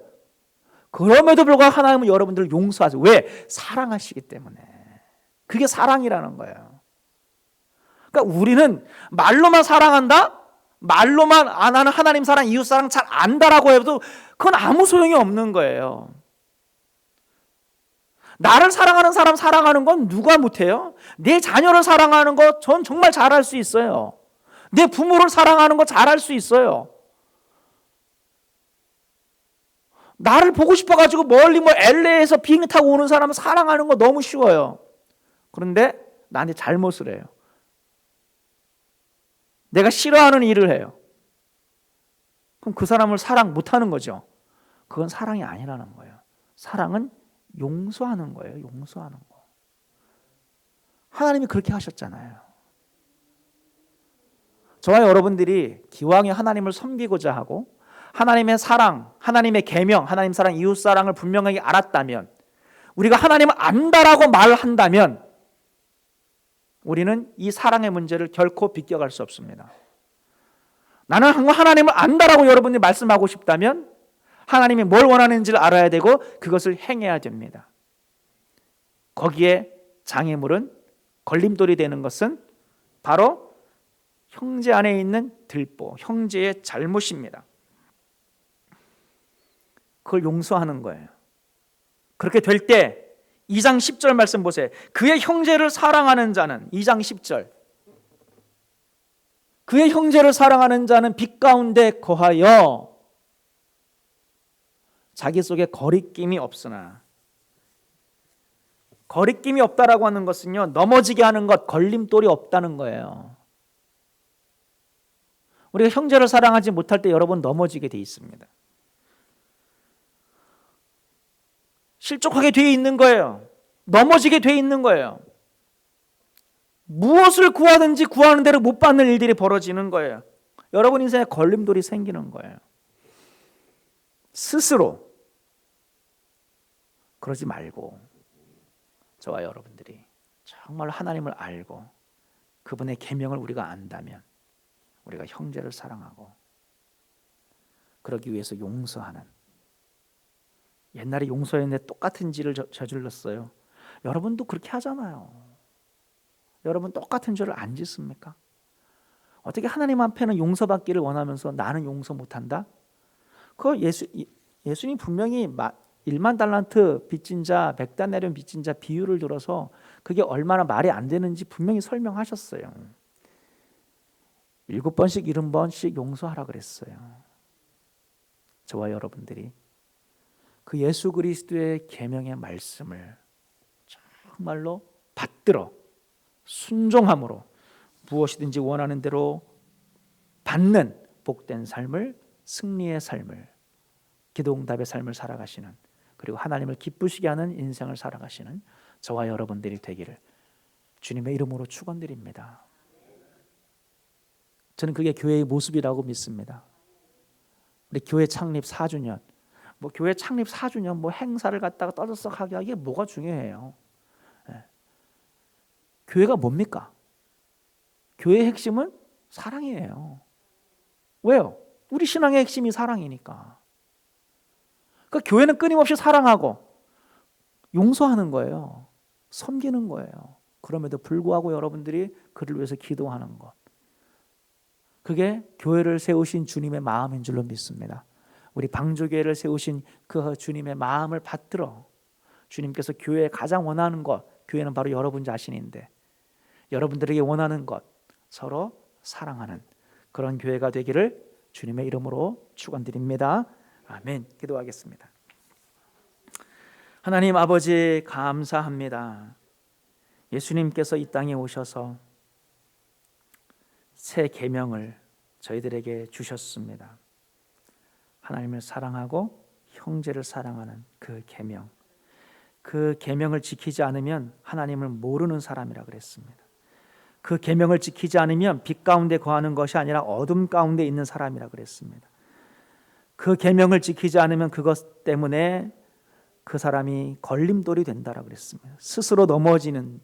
그럼에도 불구하고 하나님은 여러분들을 용서하세요. 왜? 사랑하시기 때문에. 그게 사랑이라는 거예요. 그러니까 우리는 말로만 사랑한다? 말로만 안 하는 하나님 사랑, 이웃 사랑 잘 안다라고 해도 그건 아무 소용이 없는 거예요. 나를 사랑하는 사람 사랑하는 건 누가 못해요? 내 자녀를 사랑하는 거 전 정말 잘할 수 있어요. 내 부모를 사랑하는 거 잘할 수 있어요. 나를 보고 싶어가지고 멀리 LA에서 비행기 타고 오는 사람을 사랑하는 거 너무 쉬워요. 그런데 나한테 잘못을 해요. 내가 싫어하는 일을 해요. 그럼 그 사람을 사랑 못하는 거죠. 그건 사랑이 아니라는 거예요. 사랑은 용서하는 거예요. 용서하는 거. 하나님이 그렇게 하셨잖아요. 저와 여러분들이 기왕에 하나님을 섬기고자 하고 하나님의 사랑, 하나님의 계명, 하나님 사랑, 이웃 사랑을 분명하게 알았다면, 우리가 하나님을 안다라고 말한다면 우리는 이 사랑의 문제를 결코 비껴갈 수 없습니다. 나는 하나님을 안다라고 여러분이 말씀하고 싶다면 하나님이 뭘 원하는지를 알아야 되고 그것을 행해야 됩니다. 거기에 장애물은, 걸림돌이 되는 것은 바로 형제 안에 있는 들보, 형제의 잘못입니다. 그걸 용서하는 거예요. 그렇게 될 때 2장 10절 말씀 보세요. 그의 형제를 사랑하는 자는, 2장 10절, 그의 형제를 사랑하는 자는 빛 가운데 거하여 자기 속에 거리낌이 없으나. 거리낌이 없다라고 하는 것은요, 넘어지게 하는 것, 걸림돌이 없다는 거예요. 우리가 형제를 사랑하지 못할 때 여러분 넘어지게 돼 있습니다. 실족하게 돼 있는 거예요. 넘어지게 돼 있는 거예요. 무엇을 구하든지 구하는 대로 못 받는 일들이 벌어지는 거예요. 여러분 인생에 걸림돌이 생기는 거예요. 스스로 그러지 말고 저와 여러분들이 정말 하나님을 알고 그분의 계명을 우리가 안다면 우리가 형제를 사랑하고 그러기 위해서 용서하는, 옛날에 용서했는데 똑같은 죄를 저질렀어요. 여러분도 그렇게 하잖아요. 여러분 똑같은 죄를 안 짓습니까? 어떻게 하나님 앞에는 용서받기를 원하면서 나는 용서 못한다? 그 예수님 분명히 1만 달란트 빚진 자, 100다나리온 빚진 자 비유를 들어서 그게 얼마나 말이 안 되는지 분명히 설명하셨어요. 7번씩 70번씩 용서하라 그랬어요. 저와 여러분들이 그 예수 그리스도의 계명의 말씀을 정말로 받들어 순종함으로 무엇이든지 원하는 대로 받는 복된 삶을, 승리의 삶을, 기도응답의 삶을 살아가시는, 그리고 하나님을 기쁘시게 하는 인생을 살아가시는 저와 여러분들이 되기를 주님의 이름으로 축원드립니다. 저는 그게 교회의 모습이라고 믿습니다. 우리 교회 창립 4주년, 교회 창립 4주년 행사를 갖다가 떠들썩하게 하기에 뭐가 중요해요? 교회가 뭡니까? 교회의 핵심은 사랑이에요. 왜요? 우리 신앙의 핵심이 사랑이니까. 그러니까 교회는 끊임없이 사랑하고 용서하는 거예요. 섬기는 거예요. 그럼에도 불구하고 여러분들이 그를 위해서 기도하는 것, 그게 교회를 세우신 주님의 마음인 줄로 믿습니다. 우리 방주교회를 세우신 그 주님의 마음을 받들어 주님께서 교회에 가장 원하는 것, 교회는 바로 여러분 자신인데 여러분들에게 원하는 것, 서로 사랑하는 그런 교회가 되기를 주님의 이름으로 축원드립니다. 아멘. 기도하겠습니다. 하나님 아버지, 감사합니다. 예수님께서 이 땅에 오셔서 새 계명을 저희들에게 주셨습니다. 하나님을 사랑하고 형제를 사랑하는 그 계명, 그 계명을 지키지 않으면 하나님을 모르는 사람이라 그랬습니다. 그 계명을 지키지 않으면 빛 가운데 거하는 것이 아니라 어둠 가운데 있는 사람이라 그랬습니다. 그 계명을 지키지 않으면 그것 때문에 그 사람이 걸림돌이 된다라고 그랬습니다. 스스로 넘어지는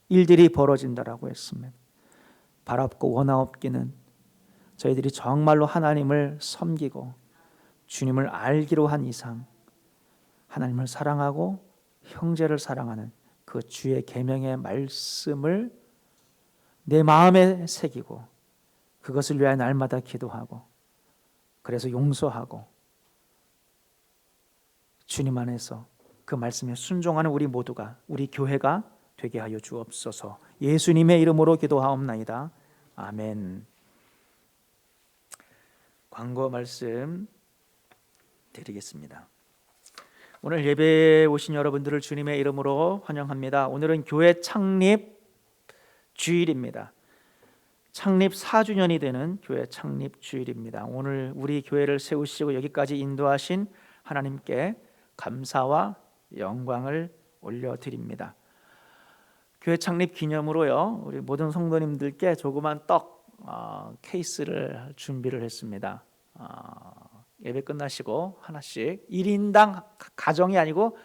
일들이 벌어진다라고 했습니다. 바랍고 원하옵기는 저희들이 정말로 하나님을 섬기고 주님을 알기로 한 이상 하나님을 사랑하고 형제를 사랑하는 그 주의 계명의 말씀을 내 마음에 새기고 그것을 위하여 날마다 기도하고 그래서 용서하고 주님 안에서 그 말씀에 순종하는 우리 모두가, 우리 교회가 되게 하여 주옵소서. 예수님의 이름으로 기도하옵나이다. 아멘. 광고 말씀 드리겠습니다. 오늘 예배에 오신 여러분들을 주님의 이름으로 환영합니다. 오늘은 교회 창립 주일입니다. 창립 4주년이 되는 교회 창립 주일입니다. 오늘 우리 교회를 세우시고 여기까지 인도하신 하나님께 감사와 영광을 올려드립니다. 교회 창립 기념으로요, 우리 모든 성도님들께 조그만 떡 케이스를 준비를 했습니다. 예배 끝나시고 하나씩 1인당 가정이 아니고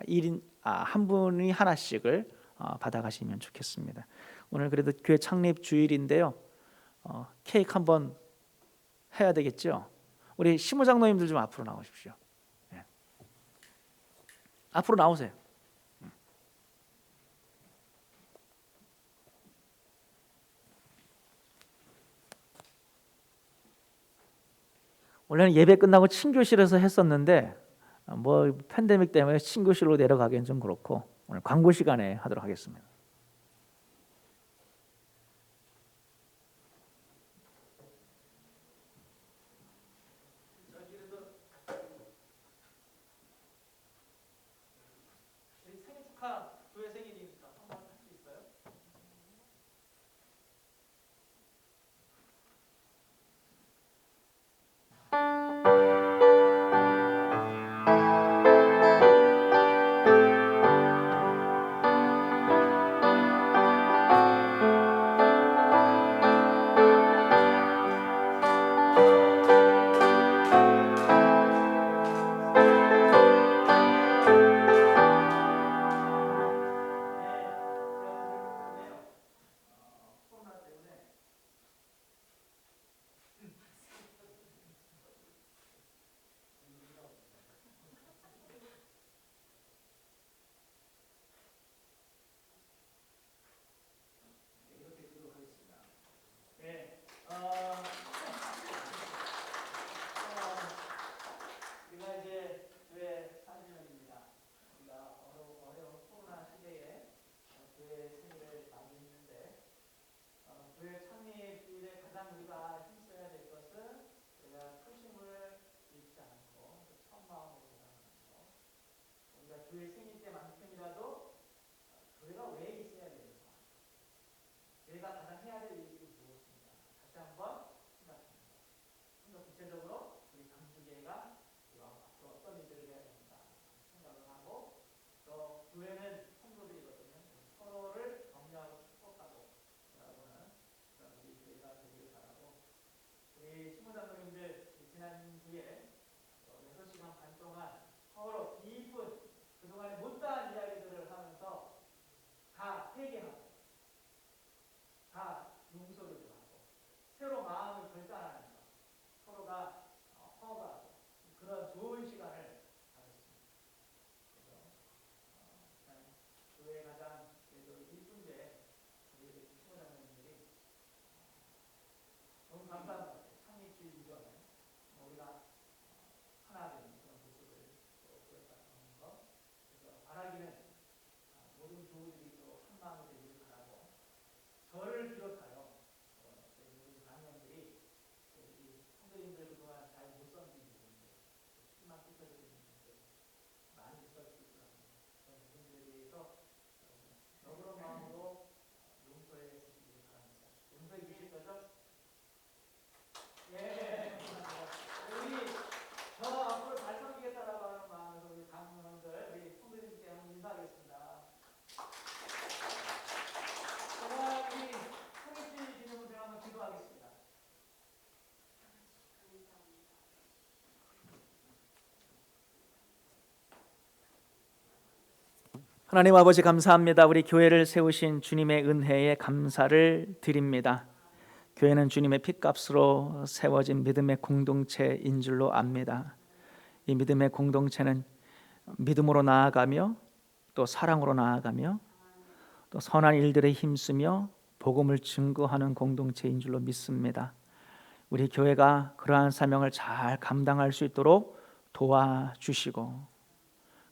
1인 한 분이 하나씩을 받아가시면 좋겠습니다. 오늘 그래도 교회 창립 주일인데요, 케이크 한번 해야 되겠죠. 우리 시무장로님들 좀 앞으로 나오십시오. 네. 앞으로 나오세요. 원래는 예배 끝나고 친교실에서 했었는데 팬데믹 때문에 친교실로 내려가기엔 좀 그렇고 오늘 광고 시간에 하도록 하겠습니다. 생일 축하, 교회 생일이니까 한번 할 수 있어요? 반 동안 서로 깊은 그동안에 못다한 이야기들을 하면서 다 회개하고 다 용서를 하고 새로 마음을 결단하는 것, 서로가 허가하고 그런 좋은 시간을 가졌습니다. 그래서 교회 가장 그래도 일분제 우리 신부장님들이 너무 감사한 것 같아요. 창립주의 이전에 우리가 하나 된 그런 모습을 보였다는 것. 그래서 바라기는 모든 교우들이 또 한 마음이 되기를 바라고 저를 비롯하여 모든 강령들이 우리 성도님들 그동안 잘 못 섬기는 분들, 희망 끼쳐드리는 분들 많이 있었을 거라고 그런 부분들에 대해서 너그러운 마음으로 용서해 주시기 바랍니다. 용서해 주실 거죠? 예. 우리 저 앞으로 잘 섬기겠다라고 하는 마음으로 우리 강문원들 우리 성도님께 한번 인사하겠습니다. 제가 우리 성일주의 기념을 제가 한번 기도하겠습니다. 하나님 아버지 감사합니다. 우리 교회를 세우신 주님의 은혜에 감사를 드립니다. 교회는 주님의 핏값으로 세워진 믿음의 공동체인 줄로 압니다. 이 믿음의 공동체는 믿음으로 나아가며 또 사랑으로 나아가며 또 선한 일들에 힘쓰며 복음을 증거하는 공동체인 줄로 믿습니다. 우리 교회가 그러한 사명을 잘 감당할 수 있도록 도와주시고,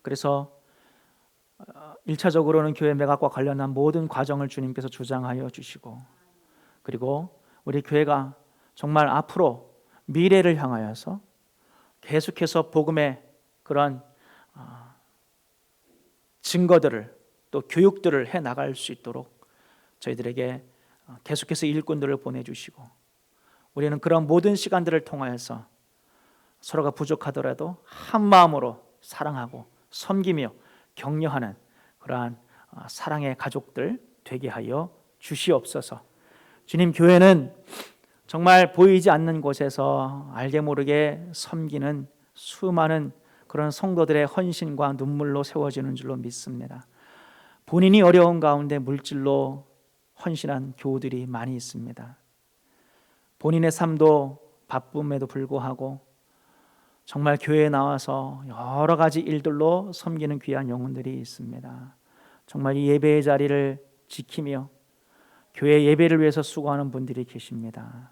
그래서 1차적으로는 교회 매각과 관련한 모든 과정을 주님께서 주장하여 주시고, 그리고 우리 교회가 정말 앞으로 미래를 향하여서 계속해서 복음의 그런 증거들을 또 교육들을 해 나갈 수 있도록 저희들에게 계속해서 일꾼들을 보내주시고, 우리는 그런 모든 시간들을 통하여서 서로가 부족하더라도 한 마음으로 사랑하고 섬기며 격려하는 그러한 사랑의 가족들 되게 하여 주시옵소서. 주님, 교회는 정말 보이지 않는 곳에서 알게 모르게 섬기는 수많은 그런 성도들의 헌신과 눈물로 세워지는 줄로 믿습니다. 본인이 어려운 가운데 물질로 헌신한 교우들이 많이 있습니다. 본인의 삶도 바쁨에도 불구하고 정말 교회에 나와서 여러 가지 일들로 섬기는 귀한 영혼들이 있습니다. 정말 이 예배의 자리를 지키며 교회 예배를 위해서 수고하는 분들이 계십니다.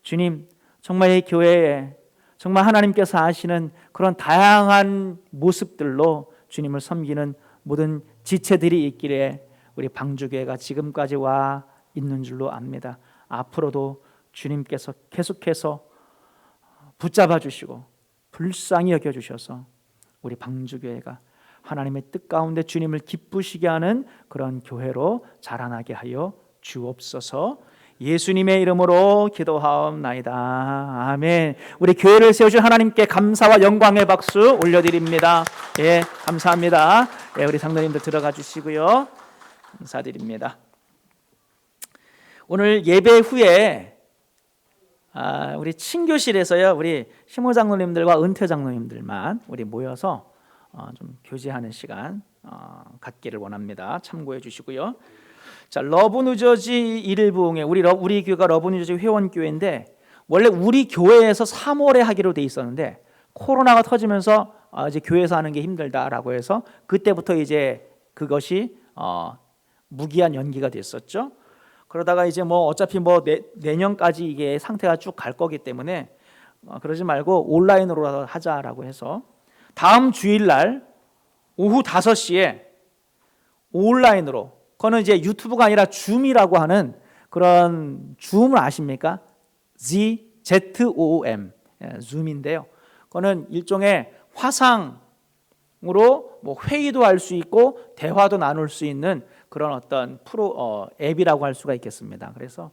주님, 정말 이 교회에 정말 하나님께서 아시는 그런 다양한 모습들로 주님을 섬기는 모든 지체들이 있기에 우리 방주교회가 지금까지 와 있는 줄로 압니다. 앞으로도 주님께서 계속해서 붙잡아 주시고 불쌍히 여겨주셔서 우리 방주교회가 하나님의 뜻 가운데 주님을 기쁘시게 하는 그런 교회로 자라나게 하여 주옵소서. 예수님의 이름으로 기도하옵나이다. 아멘. 우리 교회를 세우신 하나님께 감사와 영광의 박수 올려드립니다. 예, 감사합니다. 예, 우리 장로님들 들어가 주시고요. 감사드립니다. 오늘 예배 후에 우리 친교실에서요, 우리 심호 장로님들과 은퇴 장로님들만 우리 모여서 좀 교제하는 시간 갖기를 원합니다. 참고해 주시고요. 자, 러브 뉴저지 1부흥회 우리 교회가 러브 뉴저지 회원교회인데 원래 우리 교회에서 3월에 하기로 돼 있었는데 코로나가 터지면서 이제 교회에서 하는 게 힘들다라고 해서 그때부터 이제 그것이 무기한 연기가 됐었죠. 그러다가 이제 뭐 어차피 뭐 내년까지 이게 상태가 쭉 갈 거기 때문에 그러지 말고 온라인으로 하자라고 해서 다음 주일날 오후 5시에 온라인으로, 그거는 이제 유튜브가 아니라 줌이라고 하는 그런 줌을 아십니까? ZOOM 줌인데요. 그거는 일종의 화상으로 뭐 회의도 할 수 있고 대화도 나눌 수 있는 그런 어떤 앱이라고 할 수가 있겠습니다. 그래서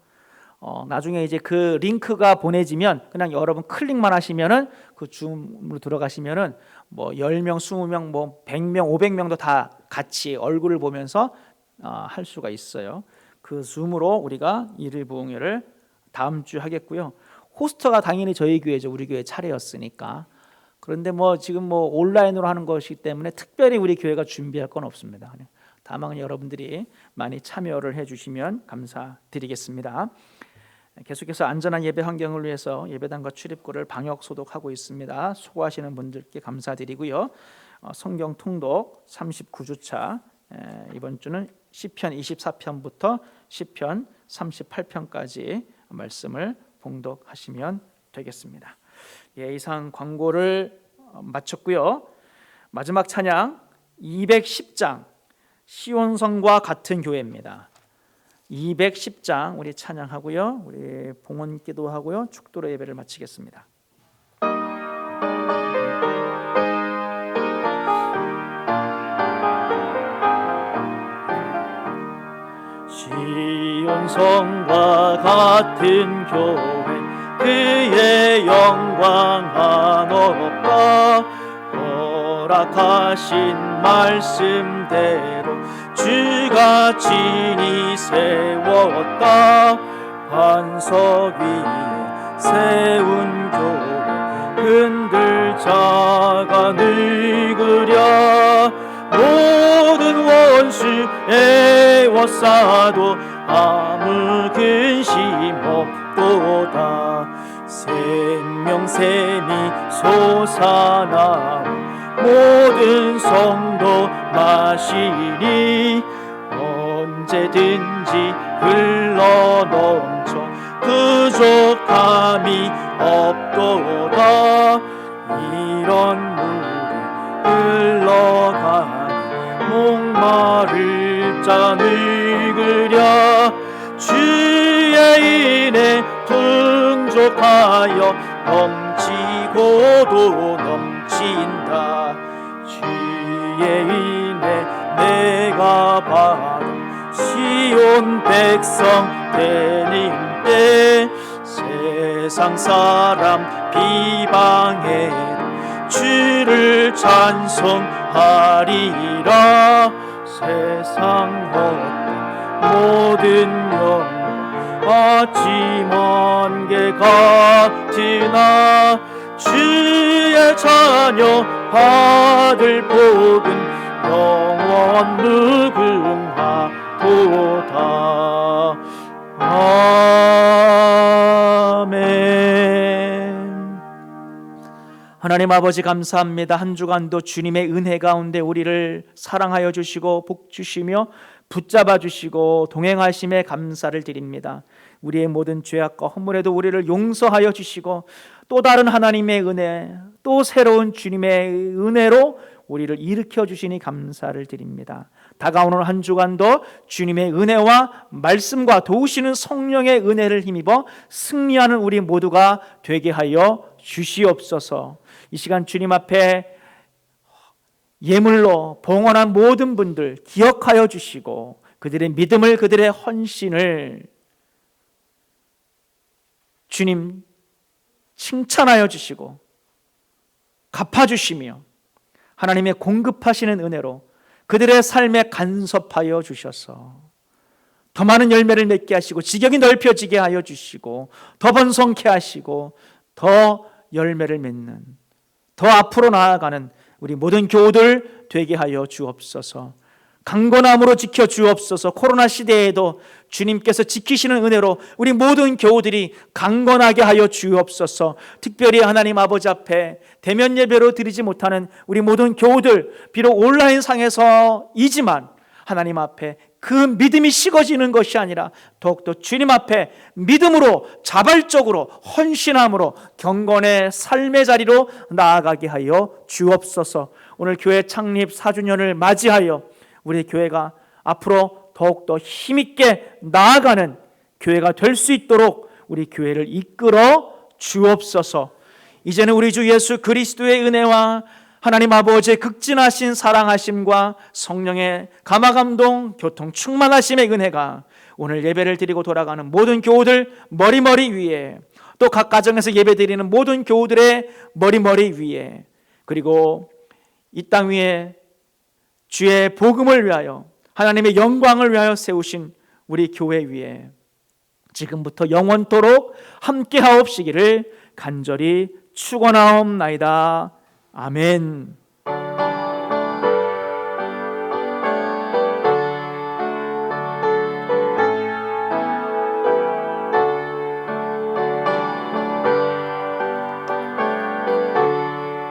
나중에 이제 그 링크가 보내지면 그냥 여러분 클릭만 하시면은 그 줌으로 들어가시면은 뭐 10명, 20명, 뭐 100명, 500명도 다 같이 얼굴을 보면서 할 수가 있어요. 그 줌으로 우리가 일일 부흥회를 다음 주 하겠고요. 호스터가 당연히 저희 교회죠. 우리 교회 차례였으니까 그런데 지금 온라인으로 하는 것이기 때문에 특별히 우리 교회가 준비할 건 없습니다. 다만 여러분들이 많이 참여를 해주시면 감사드리겠습니다. 계속해서 안전한 예배 환경을 위해서 예배당과 출입구를 방역 소독하고 있습니다. 수고하시는 분들께 감사드리고요. 성경 통독 39주차 이번 주는 시편 24편부터 시편 38편까지 말씀을 봉독하시면 되겠습니다. 이상 광고를 마쳤고요. 마지막 찬양 210장 시온성과 같은 교회입니다. 210장 우리 찬양하고요. 우리 봉헌 기도하고요. 축도로 예배를 마치겠습니다. 시온성과 같은 교회 그의 영광 한없다 허락하신 말씀대로 주가 친히 세웠다 반석 위에 세운 교회 흔들 자가 늙으랴 모든 원수 애워싸도 아무 근심 없도다 생명샘이 솟아나오 모든 성도 마시니 언제든지 흘러넘쳐 부족함이 없도다 이런 물이 흘러가니 목마를 자 늙으랴 주의 인에 풍족하여 넘치고도 넘친다 주의 인에 내가 받아 시온 백성 되는 때 세상 사람 비방해도 주를 찬송하리라 세상 모든 영광 아침 안개 같으나 주의 자녀 받을 복은 영원 무궁하도다. 아멘. 하나님 아버지 감사합니다. 한 주간도 주님의 은혜 가운데 우리를 사랑하여 주시고 복 주시며 붙잡아 주시고 동행하심에 감사를 드립니다. 우리의 모든 죄악과 허물에도 우리를 용서하여 주시고 또 다른 하나님의 은혜, 또 새로운 주님의 은혜로 우리를 일으켜 주시니 감사를 드립니다. 다가오는 한 주간도 주님의 은혜와 말씀과 도우시는 성령의 은혜를 힘입어 승리하는 우리 모두가 되게 하여 주시옵소서. 이 시간 주님 앞에 예물로 봉헌한 모든 분들 기억하여 주시고 그들의 믿음을, 그들의 헌신을 주님 칭찬하여 주시고 갚아주시며 하나님의 공급하시는 은혜로 그들의 삶에 간섭하여 주셔서 더 많은 열매를 맺게 하시고 지경이 넓혀지게 하여 주시고 더 번성케 하시고 더 열매를 맺는, 더 앞으로 나아가는 우리 모든 교우들 되게 하여 주옵소서. 강건함으로 지켜 주옵소서. 코로나 시대에도 주님께서 지키시는 은혜로 우리 모든 교우들이 강건하게 하여 주옵소서. 특별히 하나님 아버지 앞에 대면 예배로 드리지 못하는 우리 모든 교우들, 비록 온라인 상에서이지만 하나님 앞에 그 믿음이 식어지는 것이 아니라 더욱더 주님 앞에 믿음으로 자발적으로 헌신함으로 경건의 삶의 자리로 나아가게 하여 주옵소서. 오늘 교회 창립 4주년을 맞이하여 우리 교회가 앞으로 더욱더 힘있게 나아가는 교회가 될 수 있도록 우리 교회를 이끌어 주옵소서. 이제는 우리 주 예수 그리스도의 은혜와 하나님 아버지의 극진하신 사랑하심과 성령의 감화감동 교통 충만하심의 은혜가 오늘 예배를 드리고 돌아가는 모든 교우들 머리머리 위에, 또 각 가정에서 예배 드리는 모든 교우들의 머리머리 위에, 그리고 이 땅 위에 주의 복음을 위하여 하나님의 영광을 위하여 세우신 우리 교회 위에 지금부터 영원토록 함께하옵시기를 간절히 축원하옵나이다. 아멘.